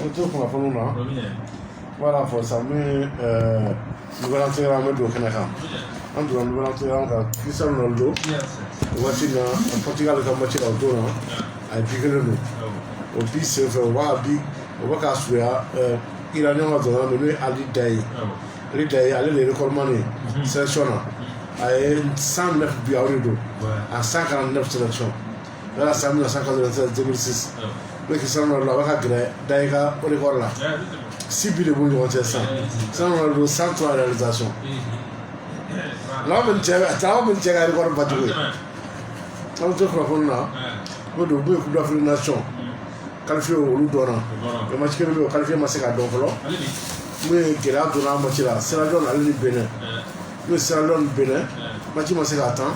On trouve qu'on a fait nous voilà, faut ça mais nous allons tirer un peu de Canada. On doit nous allons tirer un peu Cristiano Ronaldo. Voici là, en Portugal comme voici là autour là, à piquer le nous. Au pire c'est fait on va big, on va casser il a néanmoins donné Ali Daï. Ali Daï, allez les recommander. Sélection là, à 109 buts à 149 sélections. Là, c'est en 1996-2006. Le Cristiano Ronaldo va gagner Daïga au record là. 6 buts de boule de ça. Ça, on a 103 réalisations. Là, on a un record pas joué. On a un record on a beaucoup d'Afrique nation. Qualifié au Loudona. Le match qui est qualifié, c'est à Donfolo. Mais qui est là, on a un match là. C'est la zone à l'île Bénin. Le salon Bénin. Match c'est à temps.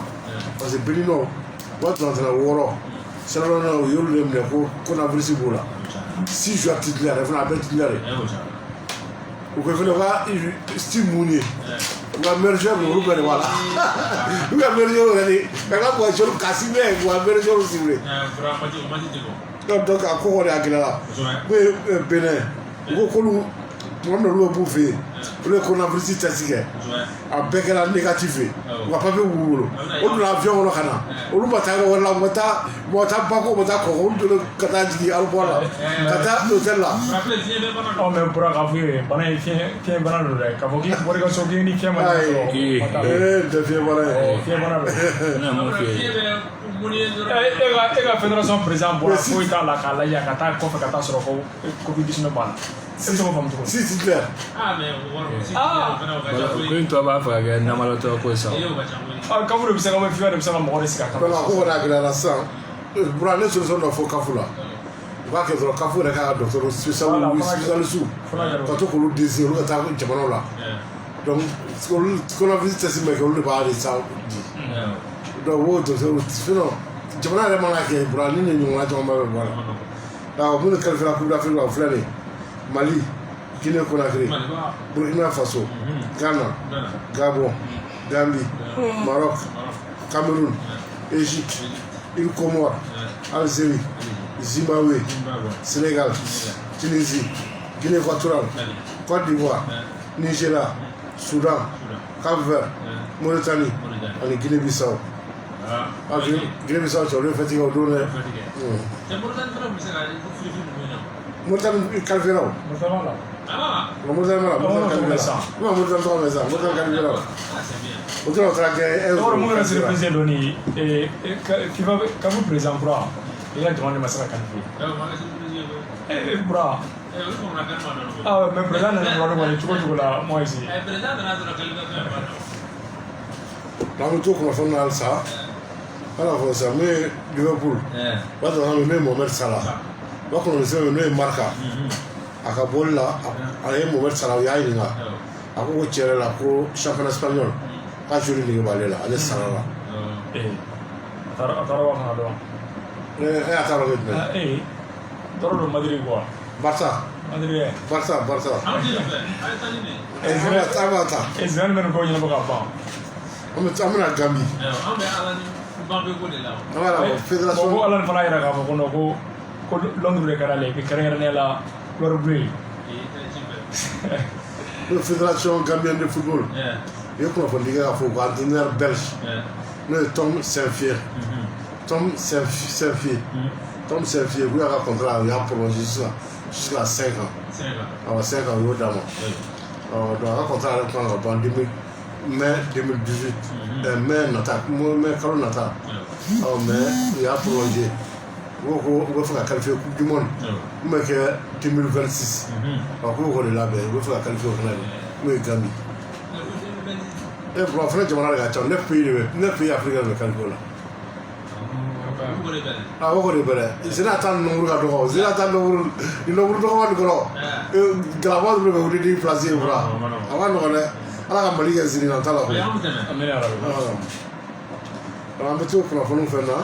Parce que Bénin, on va dans un woro. C'est là où on a vu ce bout là. Si je suis titulaire, il faut un titulaire. Ou que vous voyez, stimuler. Ou un mergeur, vous voyez, voilà. Ou un mergeur, quand vous voyez, je casse bien, ou un mergeur aussi. Donc, à quoi on est à là? Mais, Bénin, vous on a bouffé. Le coronavirus test a bec la négative. On va pas faire boulot. On l'avion on a kana. On va taire on la mota pas ko mota ko on de kata di albola. Kata hôtel là. On même pour avoir bana fien bana le ka boki pour que so ni fien bana. De fien bana. Fien bana. Na mo fien. Ega fédération président pour foi ta la kala ya kata ko kata soro ko Covid-19 bana. Si titulaire. Ah mais ko into ba fa ga na malo to ko sa ah ka furu bisa ka fiwa de bisa ka mo sika ka bala ko na gila la san bura ne solution do fo kafula ba ke zo kafu de ka docteur spécial sous ka to ko lu désir lu ta ko jamano la donc ko la visite si me ko lu ba de sa do wo docteur fino jamano le mala ke bura ni ni ngwa jama ba wala da mo ne kalfira ku da fi wa flani Mali, Guinée-Conakry, Burkina Faso, Ghana, Gabon, Gambie, Maroc, Cameroun, Égypte, îles Comores, Algérie, Zimbabwe, Sénégal, Tunisie, Guinée équatoriale, Côte d'Ivoire, Nigeria, Soudan, Cap-Vert, Mauritanie, et Guinée-Bissau. Guinée-Bissau, tu as le fatigué au dos. Mauritanie qualifié là. Mauritanie là. Le président Doni qui va comme président Bra, il a demandé Massara qualifié. Bra. Ah, mais président n'a pas tu vois là moi ici. Là on trouve qu'on fait ça. Alors ça mais Liverpool. Pas dans le même moment ça là. Donc on sait même marquer. Akabola, aye Mohamed Salah ya ina. a ko cɛrɛ la ko championnat espagnol k'a joli nege b'ale la ale sara la a taara wa kana dɔn a taara kɛ jumɛn tɔɔrɔ don Madrid quoi Barça Madrid Barça Zidane bɛ nin ko ɲɛnabɔ ka ban an bɛna Gambie fédération ko Ala fana yira k'a fɔ ko Londres de kɛra ale ye kɛrɛnkɛrɛnnenya la couleur bleue fédération gambienne de football i ye kunnafoni kɛ k'a fɔ ko entraîneur belge n'o ye Tom Saint-Fier Tom Saint-Fier k'u y'a ka contrat u y'a prolongé jusqu'à 5 ans 5 ans u y'o d'a ma donc a ka contrat yɛrɛ kan ka ban mai 2018 mai kalo nata mais u y'a prolongé u ko u bɛ fɛ ka qualifier coupe du monde mun bɛ kɛ 2026 k'u k'o de labɛn u bɛ fɛ ka qualifier o fana de n'o ye Gambie bɔn fana jamana de ka ca 9 pays africains bɛ qualifier o la o ko de bɛ dɛ Zena ta nombre ka dɔgɔ Zena ta nombre dɔgɔma de kɔrɔ galaba de bɛ wuli di place ye fura a ma nɔgɔn dɛ Ala ka Mali kɛ Zena ta la koyi an bɛ to kunnafoniw fɛn na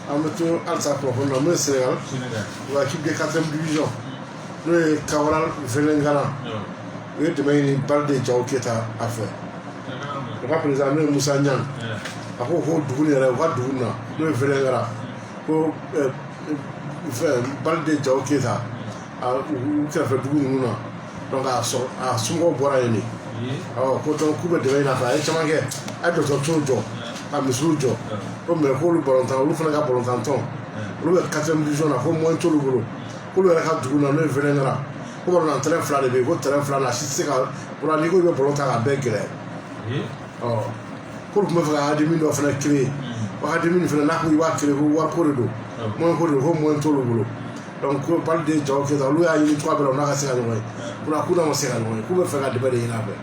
an bɛ to halisa kunnafoni na n'o ye Sénégal u ka équipe de 4e division n'o ye Kawaral Vélingara u ye dɛmɛ ɲini Balde Jawo Keta a fɛ u ka président n'o ye Musa Ɲang a ko dugu nin yɛrɛ u ka dugu nin na n'o ye Vélingara ko Balde Jawo Keta u kɛrɛfɛ dugu ninnu na donc a somɔgɔw bɔra yen de ko donc k'u bɛ dɛmɛ ɲini a fɛ a ye caman kɛ a ye dɔgɔtɔrɔsow jɔ ka misiw jɔ ko mais k'olu balontan olu fana ka balontan tɔn olu bɛ 4e division na ko moyen t'olu bolo k'olu yɛrɛ ka dugu na n'o ye Vélingara ko balontan terrain 2 de bɛ yen ko terrain 2 na si tɛ se ka n'i ko i bɛ balon ta k'a bɛɛ gɛlɛya k'olu tun bɛ fɛ ka académie dɔ fana créer o académie fana n'a ko i b'a créer ko wariko de don moyen ko de don ko moyen t'olu bolo donc ko Balde Jawo Keta olu y'a ɲini cogoya bɛɛ la o n'a ka se ka ɲɔgɔn ye k'u n'a ma se ka ɲɔgɔn ye k'u bɛ fɛ ka dɛmɛ de ɲini a fɛ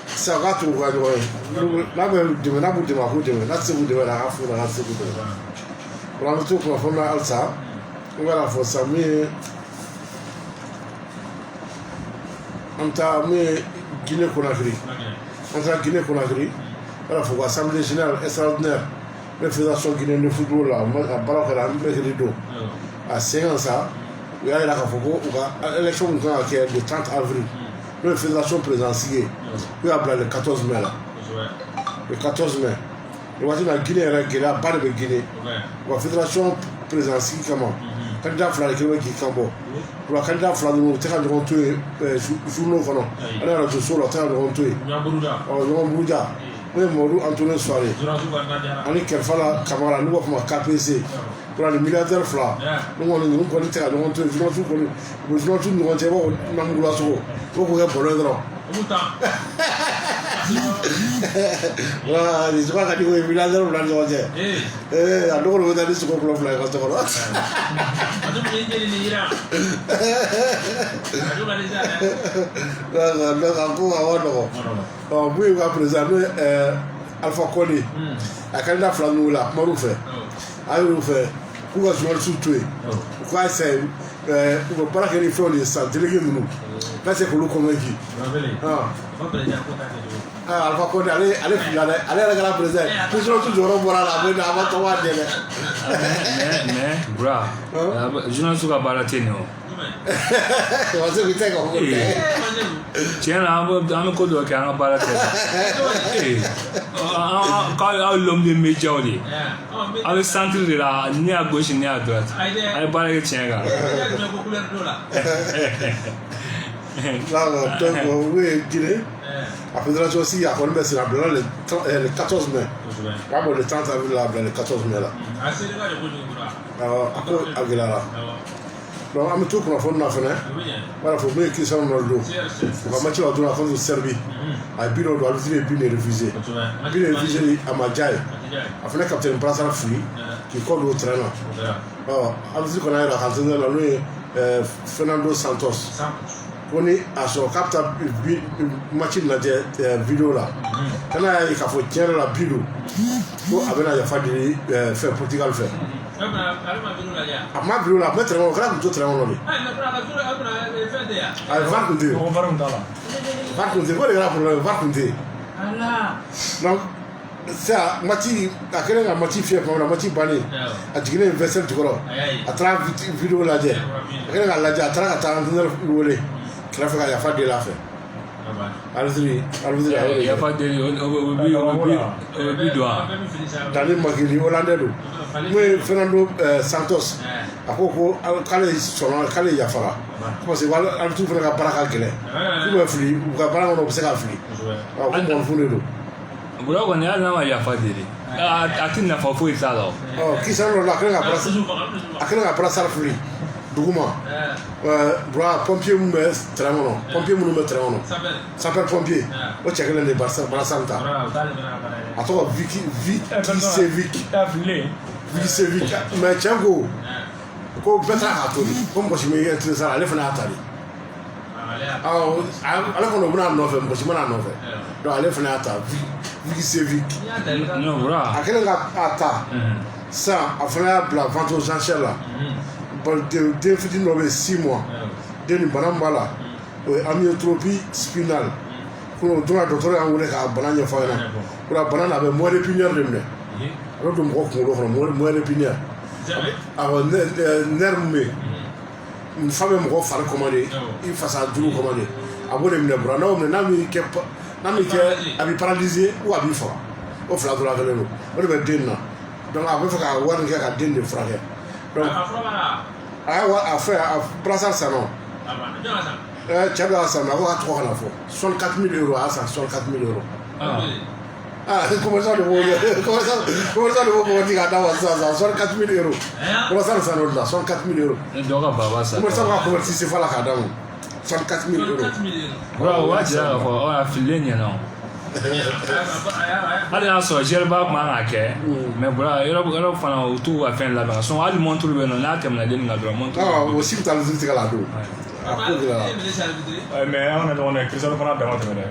sisan k'a to u ka ɲɔgɔn ye n'a bɛ dɛmɛ n'a b'u dɛmɛ a k'u dɛmɛ n'a tɛ se k'u dɛmɛ a ka f'u ɲɛna a ka se k'u dɛmɛ o la an bɛ to kunnafoni na halisa n bɛ k'a fɔ sisan min ye an taa min ye Guinée Conakry an taara Guinée Conakry n bɛ k'a fɔ ko assemblée générale extraordinaire ne fédération guinéenne de football la a baara kɛra mercredi don a sen kan sa u y'a jira k'a fɔ ko u ka élection min kan ka kɛ le 30 avril n'o ye fédération présidentielle ye u y'a bila le 14 mai la le 14 mai o waati la Guinée yɛrɛ gɛlɛyaba de bɛ Guinée wa fédération présidentielle kama candidat fila de kɛlen bɛ k'i kan bɔ o la candidat fila ninnu u tɛ ka ɲɔgɔn to yen journaux kɔnɔ ani radio so la u tɛ ka ɲɔgɔn to yen ɲɔgɔn buruja n'o ye Mamadu Antoine Souare ani Kɛrɛfala Kamara n'u b'a fɔ ma KPC o la nin milliardaire fila ninnu kɔni tɛ ka ɲɔgɔn to yen journaliste kɔni u bɛ journaliste ni ɲɔgɔn cɛ i b'a fɔ namugula sogo i b'o k'o kɛ bɔlɔ ye dɔrɔn voilà nin sogo ka di o ye milliardaire fila ni ɲɔgɔn cɛ a dɔgɔnin bɛ taa ni sogo kulo fila ye ka so kɔnɔ donc a ko a ma nɔgɔn mun ye ka président n'o ye Alpha Condé a candidat fila ninnu wele a kumar'u fɛ a y'olu fɛ k'u ka journaliste to yen u k'a essayer u bɛ baara kɛ ni fɛnw de ye sisan délégué ninnu ka se k'olu convaincre Alpha Condé ale filila dɛ ale yɛrɛ kɛra président ni journaliste jɔyɔrɔ bɔra la a bɛ a ma tɔgɔ a dɛ mais bura journaliste ka baara tɛ nin o parce que tɛ ka fɔ tiɲɛ na an bɛ ko dɔ kɛ an ka baara tɛ k'aw ye l'homme des médias de ye aw bɛ centre de la ni à gauche ni à droite a ye baara kɛ tiɲɛ kan donc olu ye Guinée a fédération sigi a kɔni bɛ sen a bila le 14 mai k'a bɔ le 30 avril la a bila le 14 mai la a ko a gɛlɛyara donc an bɛ to kunnafoni na fɛnɛ b'a fɔ min ye Cristiano Ronaldo u ka match la donna contre Serbie a ye bi dɔ don arbitre ye bi de refusé a ma diya ye a fɛnɛ capitaine Brassard fili k'i kɔ don terrain na arbitre kɔni y'a jira entraîneur la n'o ye Fernando Santos ko ni a sɔrɔ k'a bɛ taa match lajɛ vidéo la kana y'a ye k'a fɔ tiɲɛ yɛrɛ la bi don ko a bɛna yafa deli fɛn Portugal fɛ a ma bilo la mettre on grave tout très long lui ah va compter on va rendre là va compter quoi les gars pour va compter Allah donc ça mati a kelen ka mati fier comme la mati bani a jigine vessel jukoro a tra vidéo la je a kelen ka laje a tra ka ta entendre wole kila fa ya fa de la fait alzuri ya fa de obi doa dali magili hollandais do mais Fernando Santos akoko kale sono kale ya fara parce que wala am tout fera baraka gele ku be fli u ka baraka no se ka fli ko mon fune do bura ko ne ala ma ya fa de atin na fa fo isalo ki sa no la kala ka prasa fli duguma bra pompier mu me tramono pompier mu me tramono sapeur pompier o chekele de Barça Santa ato Vicky Sevic mais chango ko betra atoli ko mo shime entre sala le fana atali ala ko no buna no fe mo shime na no fe do ale fana ata Vicky Sevic no bra akele ga ata ça afana bla vente aux enchères là bon de fiti no be 6 mois de ni banambala amyotropie spinale ko do na docteur an wona ka bananya fa na ko banana be mo de pinière de me ro dum ko ko mo de pinière alors nerme une femme mo fa commander il fa sa dulu commander abone me bra na o me na mi ke abi paralysé ou abi fa o fla do la gele no o be denna donc a fa ka won ke ka den de frère donc a fait à placer ça non Tchad a ça n'a pas trop à la fois 64 000 euros à ça 64 000 euros comment ça le vaut comment ça le vaut pour dire à ça 64 000 euros comment ça ça non là 64 000 euros comment ça va convertir c'est pas la cadavre 64 000 euros bro what ya for on a filé non ali na so jerba ma ake me bra yoro fana utu wa fen la ba so ali montre be no na tem na den na dro montre o sim tal ziti kala do mais on a on a Cristiano fana da mata me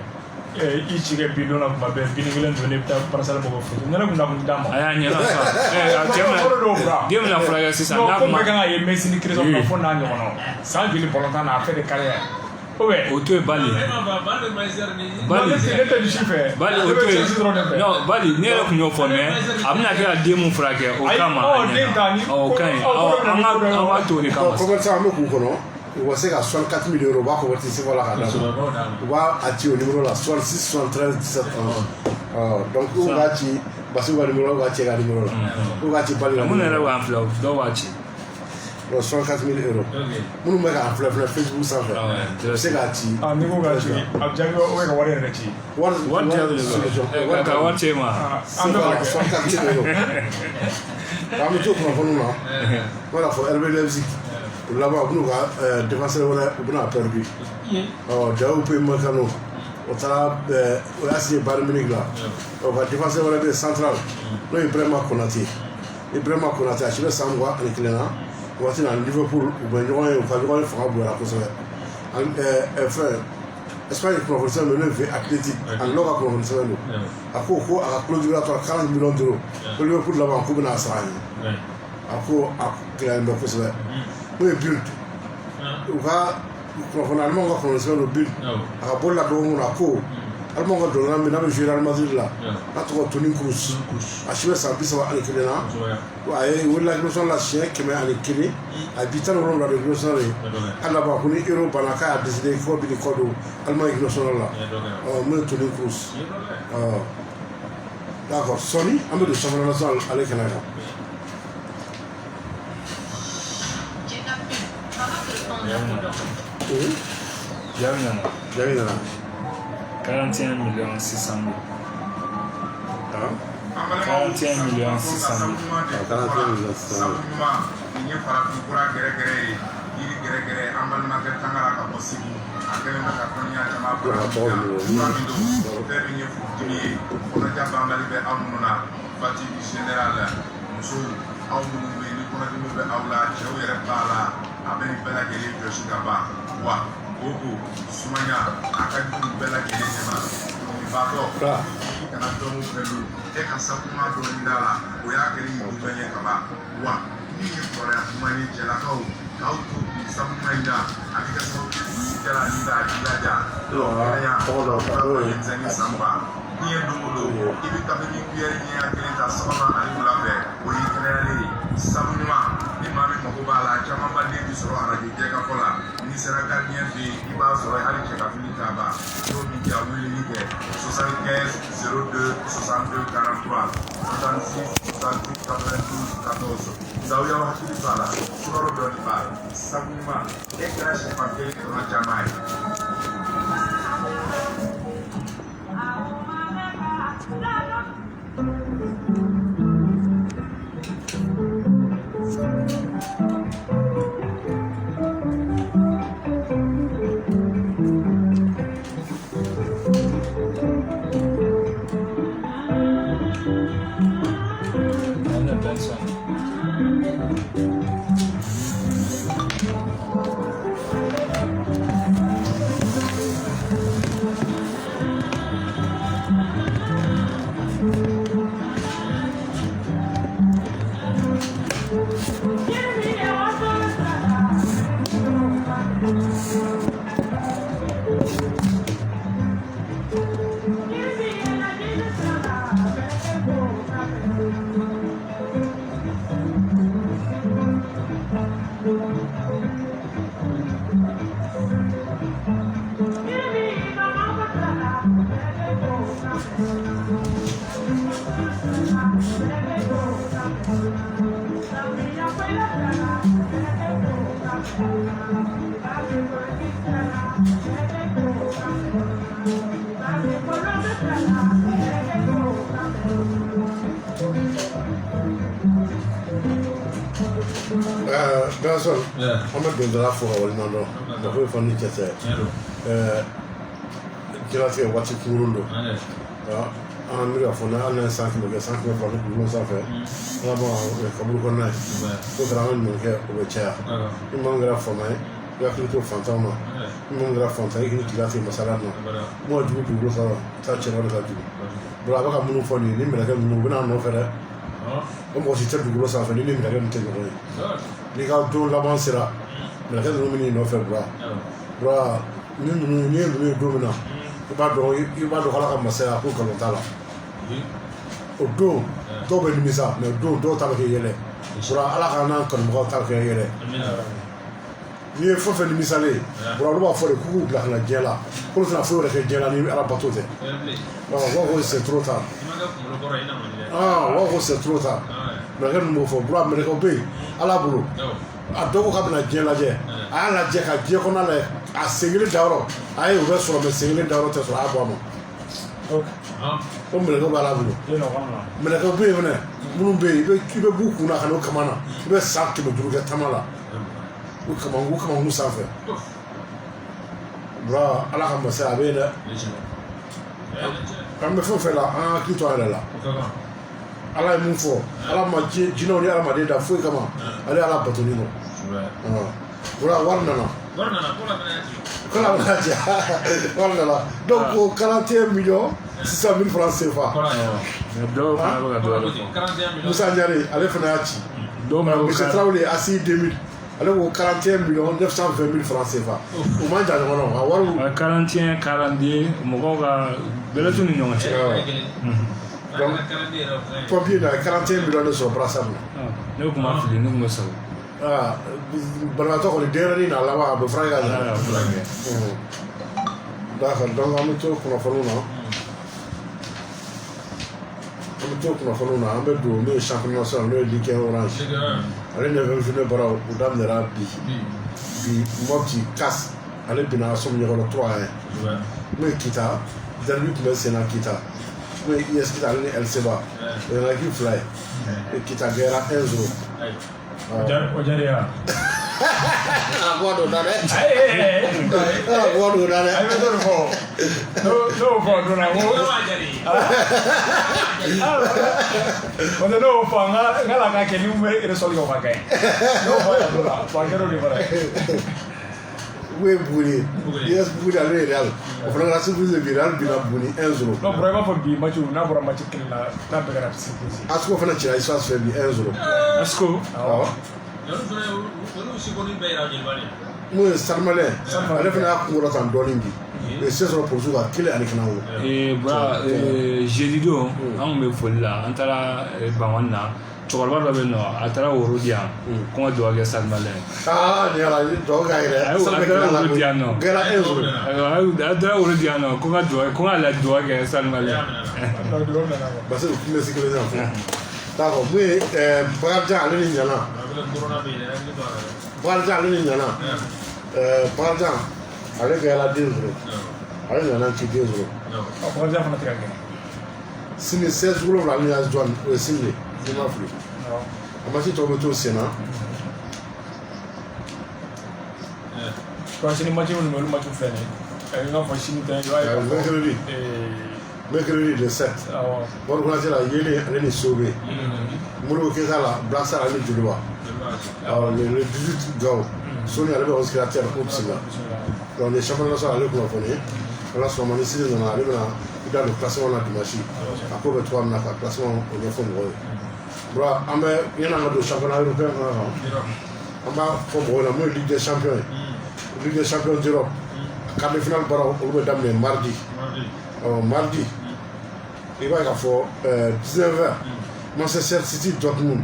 i chige bido na ba be binigelen do ne ta parasal bo fu ngana ku na mu dama aya nya na sa game na fraga sisa na ko me kana ye Messi ni Cristiano fo na nyono sa jili bolota na affaire de carrière auto e bali no bali ne la kunyo fo me amna ka demu frake o kama o kan o anga to ni kama ko ça me ku kono o se ka 64 000 euros ba ko verti se vola ka da wa ati o numéro la 66 73 17 donc o ga ti basu wa numéro ga ti ga numéro o ga ti bali mo ne la wa flow do wa ti 64 000 euros. Nous mettons en fleur Facebook sans faire. C'est gratuit. Ah, nous avons gratuit. Abjago, on va voir les gratuits. What tema? 64 000 euros. Parmi tout, nous avons voilà, pour Hervé Leipzig. Là-bas, nous avons défenseur, on a perdu. Oh, Diao Pemacano. On a signé Bayern Munich là. On va défenseur, on a central. Nous, Ibrahima Konaté. Ibrahima Konaté, je vais savoir avec les gens. Voici dans Liverpool, où ben on va jouer fera boire comme ça. Enfin, Espagne professionnel me lever athlétique, en local professionnel. À quoi à clôture à 40 millions d'euros. Pour Liverpool là-bas en coupe dans ça. À quoi à clair me professionnel. Oui, but. Ou va professionnellement on va professionnel le but. À bon la don on a quoi. Allemand va donner mais dans le Real Madrid là. À toi Toni Kroos. À chaque fois ça va aller que là. Ouais, ou la glosson la chien qui met à l'équilibre, habitant au long de la glosson, à la bas, on est euro par la carte a décidé qu'il faut bien les codes allemand et glosson là. On met Toni Kroos. D'accord, Sony, on met de championnat national à l'équilibre. J'avais 41 millions 600 000. 41 millions 600 000. 41 millions 600 000. Ini farafin kura gɛrɛgɛrɛ ye yiri gɛrɛgɛrɛ an balimakɛ tangara ka bɔ segu a kɛlen bɛ ka dɔnniya caman fara fura min don bɛɛ bɛ ɲɛ furudimi ye kɔnɔja banbali bɛ aw minnu na fatigue générale musow aw minnu bɛ yen ni kɔnɔdimi bɛ aw la cɛw yɛrɛ b'a la a bɛ nin bɛɛ lajɛlen jɔsi ka ban wa koko sumaya a ka jugu bɛɛ lajɛlen de ma batɔ i kana dɔn fɛ don e ka sakuma dɔɔni da la o y'a kɛ ni mɔgɔ bɛɛ ye ka ban wa min ye kɔrɔya kuma ni cɛlakaw k'aw to sabu ma in na a bɛ kɛ sababu ye kɛra ni k'a jilaja kɛnɛya denmisɛnnin sanba diɲɛ don o don i bɛ kabini kuyɛri ɲɛya kelen ta sabanan ani wula fɛ o y'i kɛnɛyalen ye sabu ɲuman ni maa min mago b'a la caman ba den bi sɔrɔ arajo jɛkafɔ la n'i sera gardien fɛ yen i b'a sɔrɔ hali cɛ ka fini t'a ban n'o min kɛ a weleli kɛ 75 02 62 43 66 68 92 14 Zawiya hakili b'a la sukaro dɔɔni b'a la sabu ɲuman e kɛra sɛfan kelen tɔnɔ caman ye. Benson, on m'a donné la foi au nom de la famille qui était. Qui a fait Wati Kurundo. On a mis la faune, on a un centre de 5 000 francs pour nous en faire. On a comme vous connaissez. Vous avez un nom qui est au tiers. Il manque la faune, il y a quelque chose de fantôme. Il manque la faune, il a fait Massalano. Moi, je veux que vous sachiez le gâteau. Vous avez un mot for you, il me l'a dit, on a fait. Comme si c'était du gros sang, il me l'a dit. Les gars, tout l'avant sera. Mais la raison de nous faire bras. Bras, nous dominons. Il va de la masse à pour que l'on t'a là. Au dos, dos de misa, mais dos t'as fait yélé. Pour la rana comme moi t'as fait yélé. Il faut faire le misalé. Pour avoir fait le coup de la diela. Pour la faire le diela à la bateau. C'est trop tard. Ah, c'est trop tard. Mais il faut bras, mais il à la boulot. A dɔgɔ ka bɛna diɲɛ lajɛ a y'a lajɛ ka diɲɛ kɔnɔ lajɛ a sen kelen dayɔrɔ a ye o bɛ sɔrɔ mɛ sen kelen dayɔrɔ tɛ sɔrɔ a y'a bɔ a ma o mɛlɛkɛw b'a la bolo mɛlɛkɛw bɛ yen fɛnɛ minnu bɛ yen i bɛ b'u kun na ka n'o kama na i bɛ san 500 kɛ taama la u kamankun sanfɛ bura ala ka masaya a bɛ yen dɛ an bɛ fɛn o fɛn la an hakili to an yɛrɛ la ala ye mun fɔ ala ma jinɛw ni adamaden da foyi kama ale ala batoni nɔ wari nana kola bɛna diya wari nana donc o 41 millions 600 000 francs CFA Musa Ɲare ale fana y'a ci monsieur Traoré asi 2000 ale ko 41 millions 920 000 francs CFA o man jan ɲɔgɔn na a wari 41 42 mɔgɔw ka bɛlɛ t'u ni ɲɔgɔn cɛ donc pompier na 41 millions de sɔrɔ brassard la ne kun ma fili ne kun bɛ sago banabaatɔ kɔni denyɛrɛnin na laban a bɛ furakɛ ka ɲɛ d'accord donc an bɛ to kunnafoniw na an bɛ don n'o ye championnat national n'o ye ligue 1 orange ale 9e journée baara o daminɛra bi Mopti CAS ale binna Somu ɲɛkɔrɔ 3-1 n'o ye Kita derby tun bɛ sen na Kita n'o ye IS Kita ale ni LCBA o ye équipe fila ye Kita gagnéra 1-0 o jariya Agora não dá, né? Agora não dá, né? Aí eu não vou, não quando não vou ngala ka keni umbe ire soli ko makai no vaya dola pa kero ni para Boué Bouni. Yes, Bouni à Real. On fera la surprise de Viral, Bila Bouni, 1-0. Non, vraiment, pour le match, on a un match qui n'a pas de rapide. Asko fana tira isa fait 1-0. Asko? Ah. Moi, Salmalé. Ale fana ko ngora tan doni bi. Et c'est sur pour jouer kele ani kana wo. Jeudi do an be foli la an taara Bamanna cɛkɔrɔba dɔ bɛ yen nɔ a taara woro di yan ko n ka dugawu kɛ Salmalé. Ni ala dɔgɔ ka yɛrɛ. A taara woro di yan nɔ. Gɛra 1-0. A taara woro di yan nɔ ko n ka dugawu ko n ka la dugawu kɛ Salmalé. Parce que tu me sais que les enfants. D'accord, mais Bakarijan ale ni ɲana. Bakarijan ale ni ɲana. Bakarijan ale kɛra 2-0. Ale ɲana ci 2-0. Bakarijan fana tɛ ka kɛ. Sini 16 wolonwula ale y'a jɔn o ye sini de. I ma fili. A ma se tɔw bɛ to sen na. Sini match minnu bɛ olu match filɛ nin ye. I n'a fɔ sini tɛ i b'a ye. Mercredi le 7. Bon, on a dit la Yéli, elle est sauvée. Moulou Kézala, Blassar, elle est du Loa. Le 18 Gao, Sony avait 11 créateurs au Psila. Donc, les championnats sont allés pour la fournir. On a son manicide dans la Libra, dans le classement de la Dimachi. À cause de 3 minutes, le classement au niveau de Bra, il y en a deux championnats européens. On va comme la Ligue des champions. Ligue des champions d'Europe. Quart de finale, on va d'amener mardi. Mardi, il va y avoir 19h, Manchester City, Dortmund.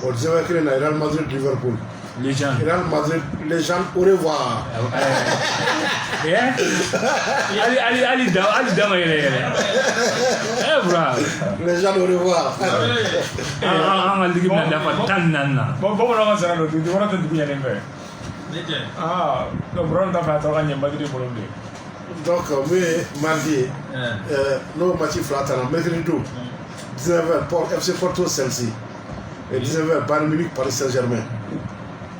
Au 19h, il y a Real Madrid, Liverpool. Real Madrid, les gens, au revoir. Ali dama yɛlɛ les gens au revoir. An ka ligi bɛna dafa 14 na. Bamananw ka sara don dugu wɛrɛ tɛ dugu ɲɛlen fɛ. Donc Brown t'a fɛ a tɔgɔ ka ɲɛ Madrid bolo bilen. Donc, oui, mardi, nos matchs flattants, mercredi, 19h, FC Porto, Chelsea. Et 19h, Bayern Munich, Paris Saint-Germain.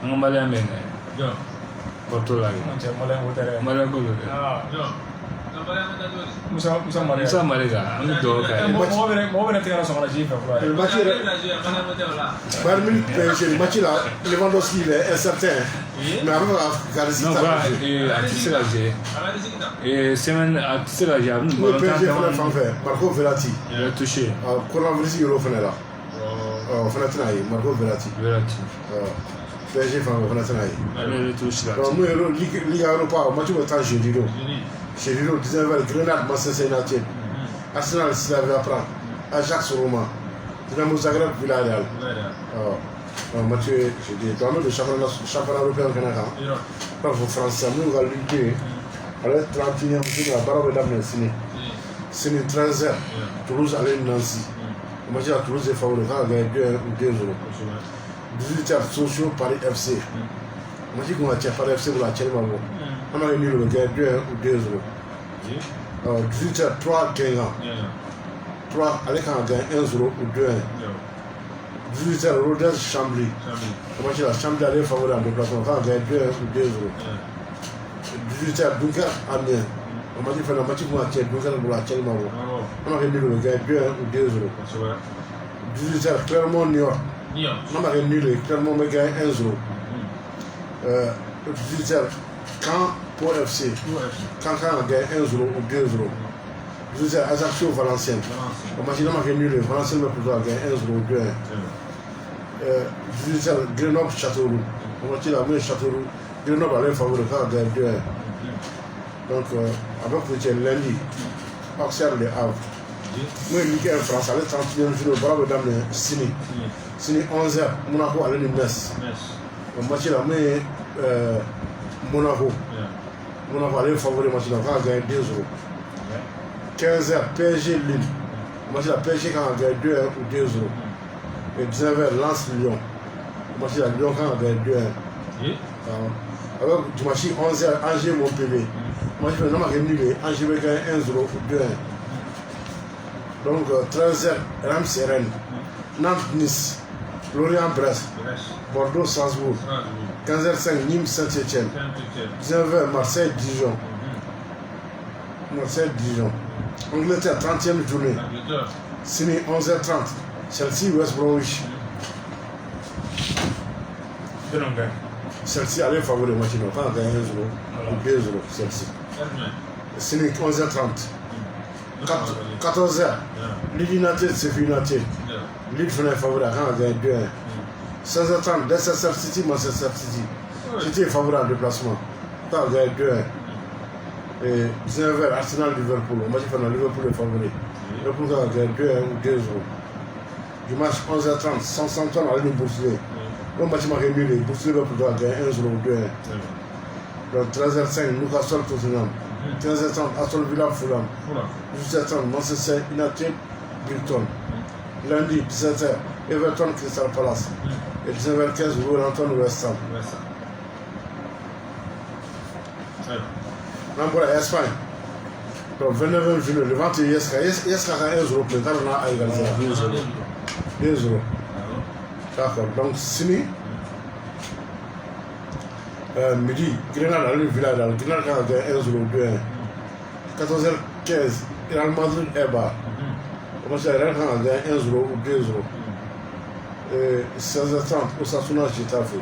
On va aller Porto là. Malais ko Musa Marega, an bɛ dugawu kɛ. Mɔgɔ bɛna tigɛ la sɔgɔla ji fɛ fɔlɔ. Le match Bayern Munich PSG, le match là, Lewandowski il est incertain. Mais après la résultat. Non, a tɛ se ka jouer. Semaine a tɛ se ka jouer. Le PSG fana fan fɛ, Marco Verratti. Il est touché. Coronavirus yɛrɛ fana la. O fana tɛna ye, Marco Verratti. PSG fan fɛ fana tɛna ye. Ale touché la. Donc nous Ligue Europa, o match bɛ taa jeudi don. Jeudi don 19h, Grenade, Manchester United. Arsenal, Slavia Prague. Ajax, Roma. Dynamo Zagreb, Villarreal. Match jeudi. Donc nous le championnat européen Canada. Donc France, nous avons Ligue 2. Ale 31e journée, la baara bɛ daminɛ sini. Sini 13h, Toulouse ale ni Nancy. O match la Toulouse est favori, k'a ka gagner 2-1 ou 2-0. 18h, Sochaux, Paris FC. O match kun ka cɛ Paris FC bolo a cɛli ma bɔ. An b'a kɛ nul o bɛ gagner 2-1 ou 2-0. 18h, 3 Guingamp. 3 ale kan ka gagner 1-0 ou 2-1. 18h, Rodez Chambly. O match la Chambly ale est favori en déplacement, k'a ka gagner 2-1 ou 2-0. 18h, Dunkerque Amiens. On m'a dit que le match pour la Dunkerque pour la Tchèque. On m'a dit que le gars 2-1 ou 2-0. 18h, Clermont New York. On m'a dit que Clermont me gagne 1-0. 18h, Caen pour FC. Caen a gagné 1-0 ou 2-0. 18h, Ajaccio Valenciennes. On m'a dit que Valenciennes me plutôt gagné 1-0 ou 2-1. 18h, Grenoble Châteauroux. On m'a dit que Châteauroux. Grenoble allait favoriser le gagné 2-1. Donc, avec le lundi, Auxerre de Havre. Moi, Ligue 1 France, allez 31e jour, bravo dame Sini. Sini 11h, Monaco allait de Metz. Le match là, mais Monaco. Monaco allait favoriser le match là, quand on a gagné 2-0. 15h, PSG Lille. Le match là, PSG quand on a gagné 2-1 ou 2-0. Et 19h, Lens Lyon. Le match là, Lyon quand on a gagné 2-1. Avec dimanche 11h, Angers Montpellier. Moi je vais pas gagner, Angers va gagner 1-0 ou 2-1. Donc 13h, Reims Rennes. Nantes Nice. Lorient Brest. Bordeaux Strasbourg. 15h05, Nîmes Saint-Etienne. 19h, Marseille Dijon. Marseille Dijon. Angleterre 30e journée. Sini 11h30. Chelsea West Bromwich. Celle-ci, elle est favorable match. Quand on gagne 1-0 ou 2-0, celle-ci. C'est 11h30. 14h. Lille United, c'est United. Lille fait favorable quand on gagne 2-1. 16h30, Leicester City, Manchester City. City est favorable en déplacement. Quand on gagne 2-1. Et 19h, Arsenal Liverpool. On m'a dit que Liverpool est favori. Liverpool quand on gagne 2-1 ou 2-0. Dimanche 11h30, Southampton à l'Union Boursier. Le match m'a réuni, Boursier Liverpool doit gagner 1-0 ou 2-1. Donc 13h05, Newcastle Tottenham. 15h30, Aston Villa Fulham. 18h30, Manchester United Brighton. Lundi 17h, Everton Crystal Palace. Et 19h15, Wolverhampton West Ham. Voilà, Espagne. Donc 29e juillet, le ventre Yeska a 1-0 plus tard, on a égalisé 2-0. D'accord, donc Sini, midi, Grenade à Villarreal, Grenade a gagné 1-0, 2-1. 14h15, Real Madrid Eibar. On va dire Real a gagné 1-0 ou 2-0. 16h30, Osasuna Getafe.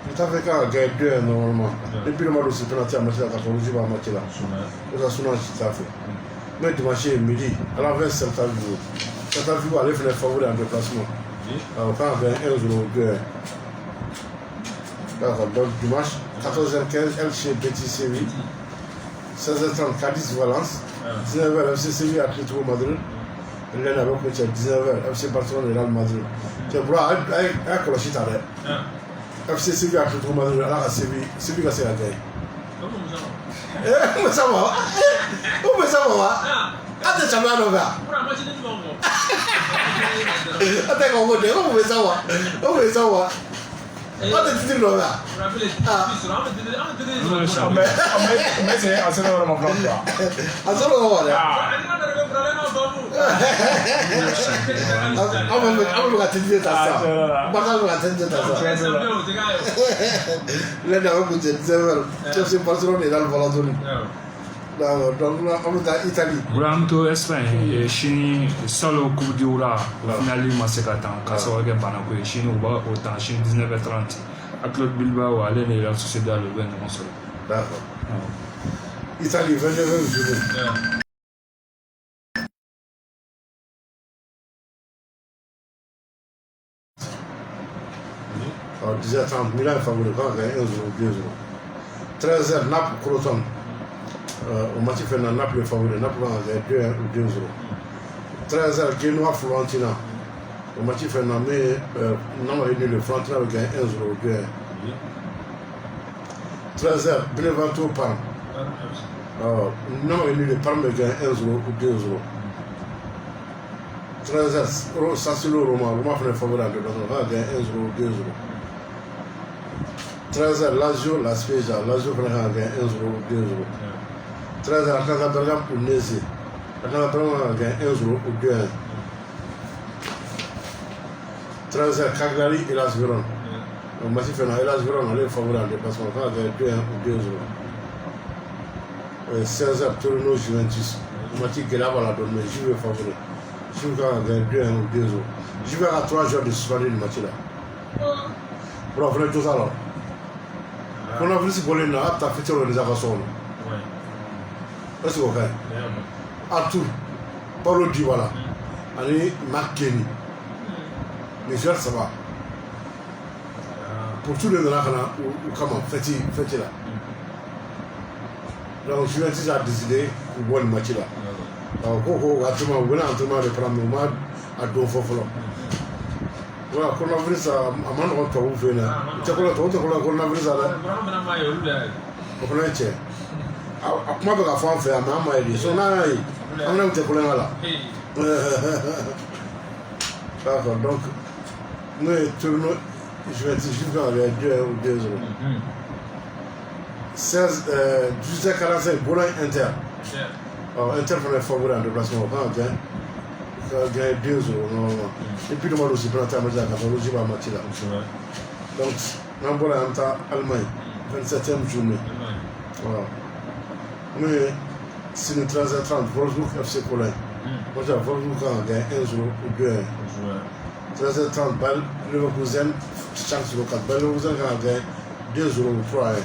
Getafe a gagné 2-1 normalement. Depuis le match aussi, penalty à Mathieu, quand on joue à Mathieu là. Osasuna Getafe. Mais dimanche midi, à la 20, Celta Vigo. Celta Vigo allait faire favori en déplacement. Alors quand on gagne 1-0 ou 2-1. D'accord, donc dimanche, 14h15, Elche Betis Séville. 16h30, Cadiz Valence. 19h, FC Séville Atlético Madrid. L'année avec 19h, FC Barcelone et Real Madrid. C'est pour avec le chita. FC Séville Atlético Madrid, là, Séville a gagné. Comment ça va? Comment ça va? Attends, ça va, non, gars? Attends, on va dire, comment ça va? Comment ça va? Attends, tu dis, non, gars? Mais c'est assez vraiment plan. Assez vraiment, on va t'aider à ça. On va t'aider à ça. Là, on va te dire, Chelsea Barcelone est dans le Valladolid. Donc, on va à Italie. Buranto Espagne, Chine, solo Coupe du Roi, finale Masekatan, Kasawaga Banako, Chine, Uba, autant Chine 19h30. À Claude Bilbao, à l'année, la société le 21 solo. D'accord. Italie, 29 juillet. Alors, 10h30, Milan est favori, quand il y a 1-0, 2-0. 13h, Naples, Crotone. Au match fait Naples est favori, Naples a 2-1 ou 2-0. 13h, Genoa, Florentina. Au match fait Namé, le Florentina a gagné 1-0 ou 2-1. 13h, Benevento, Parme. Le Parme a gagné 1-0 ou 2-0. 13h, Sassuolo, Roma fait favori, a gagné 1-0 ou 2-0. 13h, Lazio, La Spezia. Lazio a gagné 1-0 ou 2-0. 13h, Atalanta Bergame pour Nézé. Atalanta Bergame a gagné 1-0 ou 2-1. 13h, Cagliari et Hellas Vérone. Le match fait Hellas Vérone, on est favori en déplacement. On a gagné 2-1 ou 2-0. 16h, Torino Juventus. Le match Gelab à la donne, mais Juve est favori. Juve a gagné 2-1 ou 2-0. Juve a 3 joueurs de suspendre le match là. Pour avoir fait tout ça là. On a vu si vous voulez, on a fait les actions. Est-ce que vous voyez? Arthur, Paulo Dybala, et Mark Kenny. Les joueurs, ça va. Pour tous les gens ou comment, faites là. Donc, Juventus a décidé pour voir le match là. Donc, on a entraînement de prendre le match à deux fois. Voilà, quand on a vu ça, à mon avis, on va faire. Tu as vu ça? On a été. Comment on va faire un peu de temps? On a été pour là. D'accord, donc, nous tournons, je vais dire, je vais aller 2 ou 2 euros. 18h45, Boulogne Inter. Inter fait favori en déplacement. On a gagné 2 euros normalement. Et puis le monde aussi, pour l'Inter, on va match là. Donc, on va en Allemagne, 27e journée. Voilà. Mais c'est une 13h30, Wolfsburg FC Cologne. Moi, j'ai Wolfsburg a gagné 1-0 ou 2-1. 13h30, Leverkusen, chance locale. Leverkusen a gagné 2-0 ou 3-1.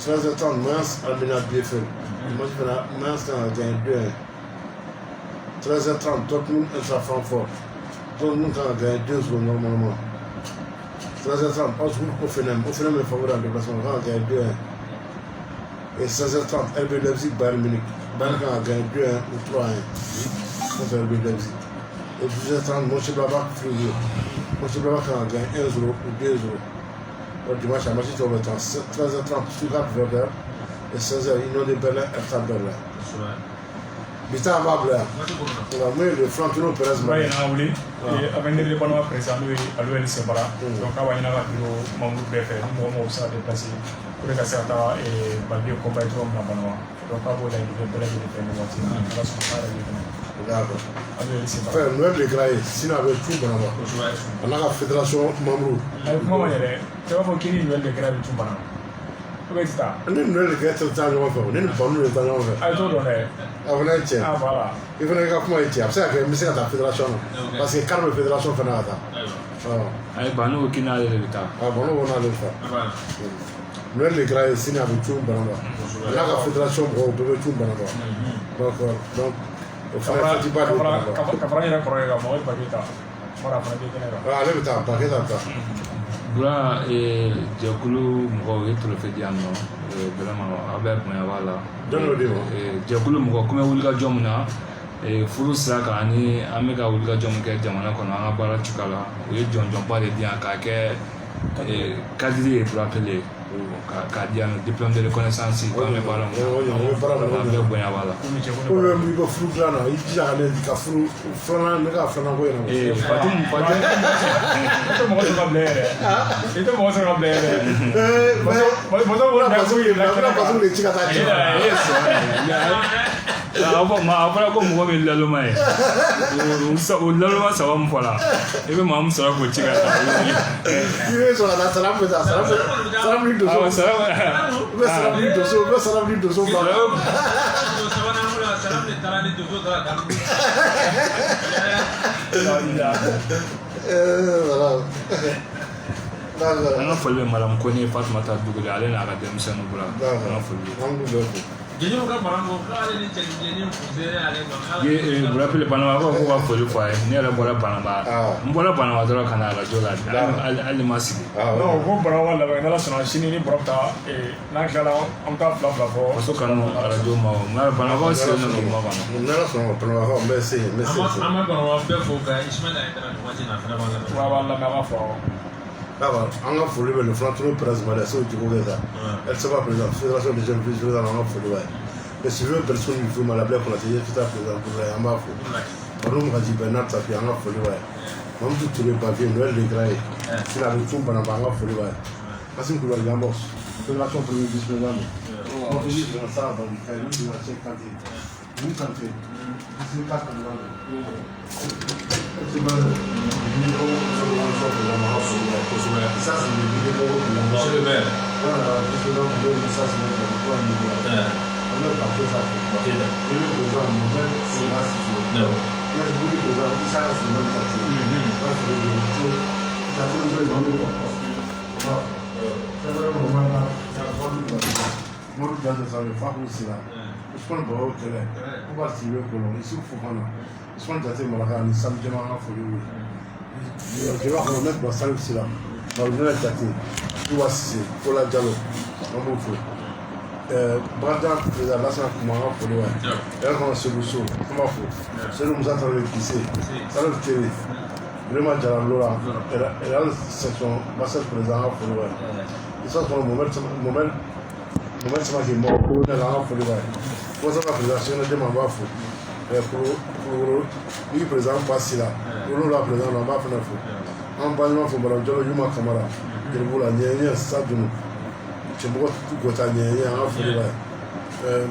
13h30, Mayence Almina BFM. Mayence a gagné 2-1. 13h30, Dortmund Eintracht Francfort. Dortmund a gagné 2-0 normalement. 13h30, Augsbourg Hoffenheim. Hoffenheim est favori en déplacement, on a gagné 2-1. Et 16h30, RB Leipzig Bayern Munich. Bayern a gagné 2-1 ou 3-1 contre RB Leipzig. Et 12h30, Mönchengladbach Fribourg. Mönchengladbach a gagné 1-0 ou 2-0. Au dimanche, à match de 13h30, Stuttgart Werder. Et 16h, Union de Berlin, Hertha Berlin. Bita Babla. Moi, le Florentino Perez. Oui, on a voulu. Avec les bonnes présents, à l'OL Sebara. Donc, on va y avoir un membre BFM. Nous avons aussi déplacé pour les Cassata et Balbio Compaitron Nabanoa. Donc, on va y avoir un D'accord. Enfin, nous avons déclaré, sinon avec tout, on a la fédération membre. Avec moi, tu vas voir qui est nouvelle déclaré tout banal. Comment est-ce que tu as? Nous avons déclaré tout le temps, nous avons fait. Nous avons fait. Ah, tout le monde. Ah, voilà. Il faut que comment était. C'est ça que je la fédération. Parce que quand la fédération fait nada. Ah, bah nous qui n'a pas l'état. Ah, bon, nous on a le fait. Nous avons déclaré, sinon avec tout, on a la fédération, on peut tout banal. Donc. Kafara yɛrɛ kɔrɔ ye ka mɔgɔ paketa mara fana bɛ kɛnɛ kan. Ale bɛ taa paketa ta. Bula jɛkulu mɔgɔw ye trophée di yan nɔ vraiment aw bɛ bonya b'a la. Jɔn y'o di ma. Jɛkulu mɔgɔ komi wulikajɔ min na furu sira kan ani an bɛ ka wulikajɔ min kɛ jamana kɔnɔ an ka baara cogoya la o ye jɔnjɔnba de di yan k'a kɛ cadre ye pour appeler. K'a di yan diplôme de reconnaissance k'an bɛ baara min na an bɛ bonya b'a la. Ko bɛ mun bɛ furu dilan na i jija ka ne ka furu filanan ne ka filanan ko yɛrɛ. Fatum i tɛ mɔgɔ sɔrɔ ka bila yɛrɛ i tɛ mɔgɔ sɔrɔ ka bila yɛrɛ. Mɔzɔn ko da ko ye bila kɛnɛ kan. Fatum de ci ka taa ci. A fɔra ko mɔgɔ bɛ laloma ye o laloma saba min fɔra i bɛ maa min sɔrɔ k'o ci ka taa. I bɛ sɔrɔ ka taa sara bɛ taa sara bɛ doso. U bɛ sara bɛ doso u bɛ sara bɛ doso ba. An ka foli bɛ Madame Kone Fatumata Dugule ale n'a ka denmisɛnninw bolo an ka foli bɛ. Vous rappelez Banabagatɔ ko ka foli fɔ a ye ne yɛrɛ bɔra Banabagatɔ n bɔra Banabagatɔ la ka na radio la hali ma sigi. Non ko Banabagatɔ labɛn n'ala sɔnna sini ni bɔra bɛ taa n'an tilala an bɛ taa fila fɔ. Faso kanu radio ma o nka Banabagatɔ sigilen don kuma kɔnɔ. N'ala sɔnna Banabagatɔ n bɛ se yen n bɛ se yen. An bɛ Banabagatɔ bɛɛ fo ka Ismaila Ayidara nin waati in na fana b'a lamɛn. Wa b'a lamɛn an b'a fɔ. D'accord, an ka foli bɛ le Florentino Perez ma dɛ so jogo kɛ sa. Elle sera président fédération des jeunes vice-président an ka foli b'a ye. Mais si je veux personne qui fait mal à la blague, on a dit que tu as fait un peu de temps. On a dit Bernard Tapie, on a fait le bail. On a tout le papier, Noël de Graille. C'est la retour pendant qu'on a fait le bail. Parce que nous avons un boss. Fédération premier vice-président. On a dit que ça va faire une fédération quantité. Une quantité. C'est pas comme ça. C'est pas ça, c'est le vidéo de la marche. C'est le maire. Voilà, ça, c'est le maire. On a parti ça. Il y a eu besoin de nouvelles, c'est là, c'est sûr. Il y a eu besoin de ça, c'est le même quartier. Moi, je veux dire, ça fait une nouvelle dans le corps. C'est vrai, au moment là, ça va pas nous faire. Moi, je regarde ça, je fais aussi là. Je prends le bras au télé. On va se tirer au colon. Ici, il faut qu'on a. Je prends le tâté, mais là, on est samedi, on a fait le. Je vais remettre ma salle ici là. On va venir le tâté. Tu vois, c'est pour la dialogue. On va faire. Brandon président Lassana Koumara foli wa yɛrɛ kɔnɔ solution an b'a fɔ selu musa taara kise salo tere vraiment jara lola real section basel président an ka foli wa isa kɔnɔ moment sama k'i mɔ kolonɛl an ka foli wa kɔsɔn ka président sɛnɛ dɛmɛ an b'a fɔ kulukoro ni président pasi la wolonwula président an b'a fana fɔ an balima fɔ bala jɔlɔ yuma kamara jelibu la ɲɛɲɛ sadunu cɛmɔgɔ gɔta ɲɛɲɛ an ka foli b'a ye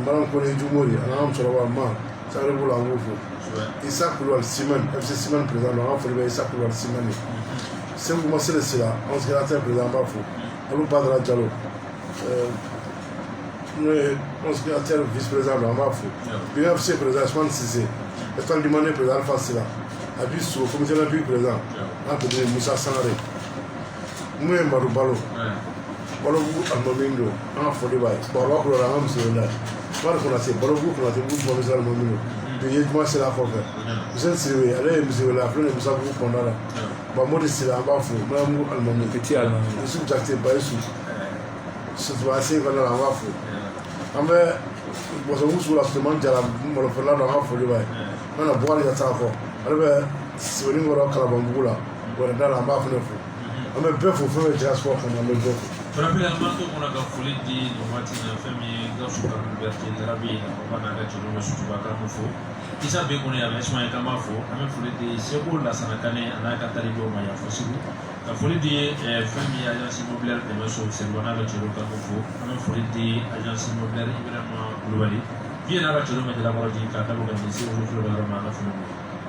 Madame Kone Jumori an ka musokɔrɔba ma sangare bolo an k'o fo Isa Kulubali Simani FC Simani président an ka foli b'a ye Isa Kulubali Simani Segu Masele Sila an secrétaire président an b'a fo Alu Badara Jalo n'o ye an secrétaire vice président an b'a fo BFC président Ousmane Cissé Étoile du Mane président Alpha Sila Abi Sow comité olympique président an tɛmɛ Musa Sangare mun ye balo balobugu alimami don an ka foli b'a ye baba kɔrɔ an ka muso la wari kɔnɔ se balobugu kɔnɔ se bugu bɔnɛ sira alimami don bi ye juma sira kɔfɛ muso siribe ale ye muso la a filɛ nin musa bugu kɔnɔna la ba mɔdi sira an b'a fo muramu alimami petit alimami yusufu jakite bayisu sutuba se kɔnɔna la an b'a fo an bɛ bɔsɔmusu la sutuman jara malofɛla la an ka foli b'a ye an na bɔgɔli ka taa fɔ ale bɛ sɛbɛnni kɔrɔ kalabanbugu la wɛrɛ da la an b'a fana fo an bɛ bɛɛ fo fɛn bɛ jɛgɛ sɔrɔ kɔnɔ an bɛ bɛɛ fo. Rapidement, on a folie di Nomati na famille dans son liberté de rabbi on va naga cholo na sutuba ka fo isa be kone ya mesma kama fo ame folie di sebo la sanakane anaka taribo ma ya fosibu ka folie di famille agence immobilière de Messo Selbona ga cholo ka fo ame folie di agence immobilière Ibrahima Koulibaly bien na ga cholo ma de la bordi ka ta boga ni sebo flo da ma na fo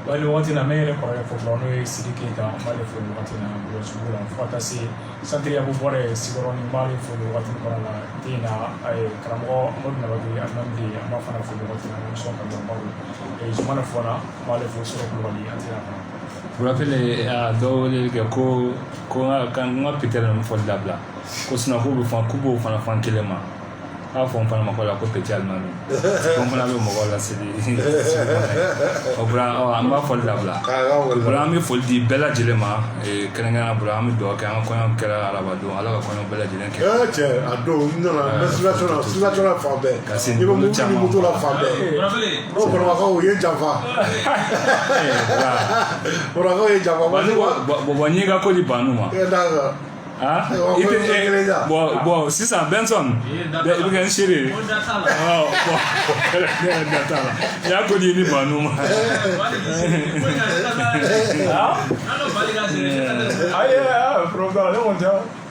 wale wati na mere kwa ya fotono e sidike ka male fo wati na bro sugura fata si santri abu bore sigoroni male fo wati kwa la dina ay karamo amod na wadi amandi amafana fo wati na so ka do bawo e jumana fo na male fo so ko wali atira pour rappeler à dole ko kan nga peter na fo dabla ko sina ko bu fa kubo fa na fa kelema a fɔ n fana ma ko la ko petit alimami ko n fana bɛ mɔgɔw laseli o bura an b'a fɔli dabila bura an bɛ foli di bɛɛ lajɛlen ma kɛrɛnkɛrɛnnenya bura an bɛ dugawu kɛ an ka kɔɲɔ kɛra araba don ala ka kɔɲɔ bɛɛ lajɛlen kɛ cɛ a don n nana n bɛ silatɔ la fan bɛɛ ka se i bɛ mutu la fan bɛɛ n'o kɔrɔbakaw u ye janfa kɔrɔbakaw ye janfa bɔn n'i ka ko di banu ma bon sisan Benson i bɛ kɛ n seere i y'a ko di ni banu ma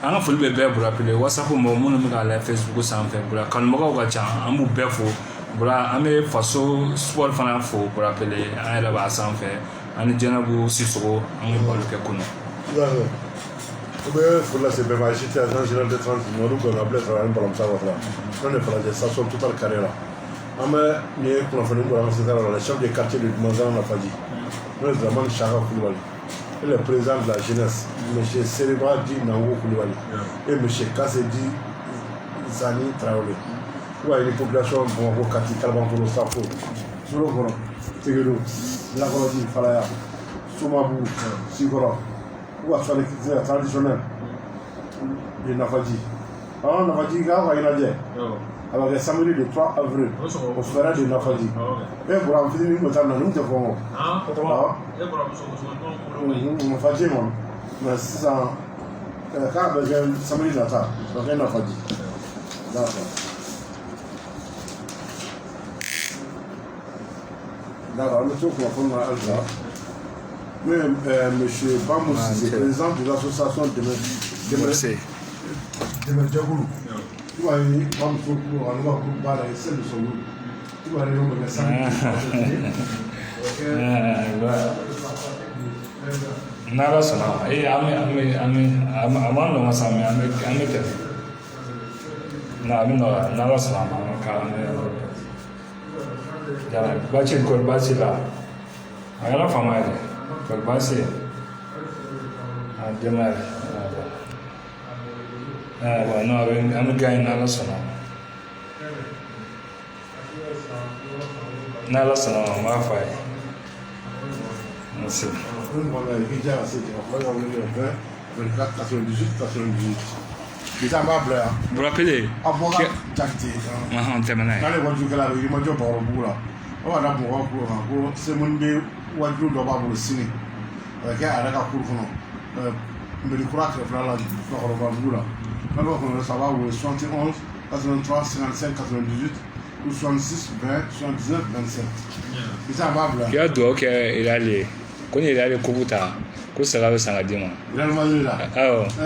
an ka foli bɛ bɛɛ burapile whatsapp mɔgɔ minnu bɛ k'a lajɛ Facebook sanfɛ bura kanubagaw ka ca an b'u bɛɛ fo bura an bɛ faso sport fana fo burapile an yɛrɛ b'a sanfɛ ani Jɛnɛbu Sisoko an bɛ balo kɛ kɔnɔ. u bɛ foli lase bɛɛ ma agité agent général de transport Madu Gɔnga Blaise Traoré ani Balamusa Watara n'o de falajɛ station Total carré la an bɛ nin ye kunnafoni bɔra an ka secrétaire la le chef de quartier de Dumanzana Nafaji n'o ye Dramane Chaka Koulibaly et le président de la jeunesse monsieur Seriba Di Nango Koulibaly et monsieur Kassedi Zani Traoré ou une population Bamako Kati Kalabankoro Safo Solokɔrɔ Tegedo Lakɔrɔji Falaya Somabu Sikɔrɔ ou à soirée traditionnelle de Nafaji. Alors Nafaji, quand on va y aller, avec le samedi de 3 avril, on fera de Nafaji. Et pour en finir, nous avons nous devons. Nafaji, mais ça, quand on va samedi de Natal, on va Nafaji. D'accord. D'accord, nous sommes pour la Alza. Mais M. Bamou, c'est président de l'association de Medjagoulou. Tu vas aller, Bamou, on va parler de celle de son groupe. Tu vas aller au médecin. Nala sana aman lo masami ame te na amino nala sana ka ya bachi ko bachi la ayala famaide ko bachi a demar wa no ame gain nala sana ma fai merci. Vous rappelez ou 66 20 79 27. Il y a deux qui est allé. Quand il est allé Kobuta, que ça va s'en dire. Il a le mal là. Ah oh. Il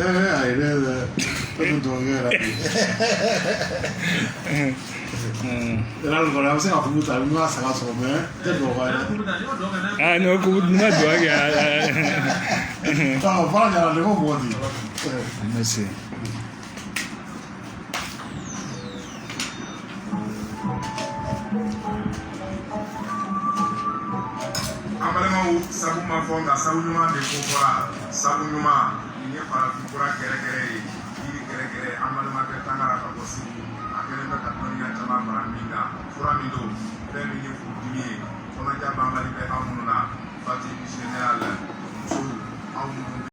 est là le voilà, c'est un Kobuta, nous ça va se remettre. Ah non, Kobuta non doit. On va parler de nouveau body. Merci. An balimaw sabu ma fɔ nka sabu ɲuman de ko fɔra sabu ɲuman nin ye farafinfura gɛrɛgɛrɛ ye yiri gɛrɛgɛrɛ an balimakɛ tangara ka bɔ segu a kɛlen bɛ ka dɔnniya caman fara min kan fura min don fɛn min ye furudimi ye kɔnɔja banbali bɛ anw minnu na fati général musow anw minnu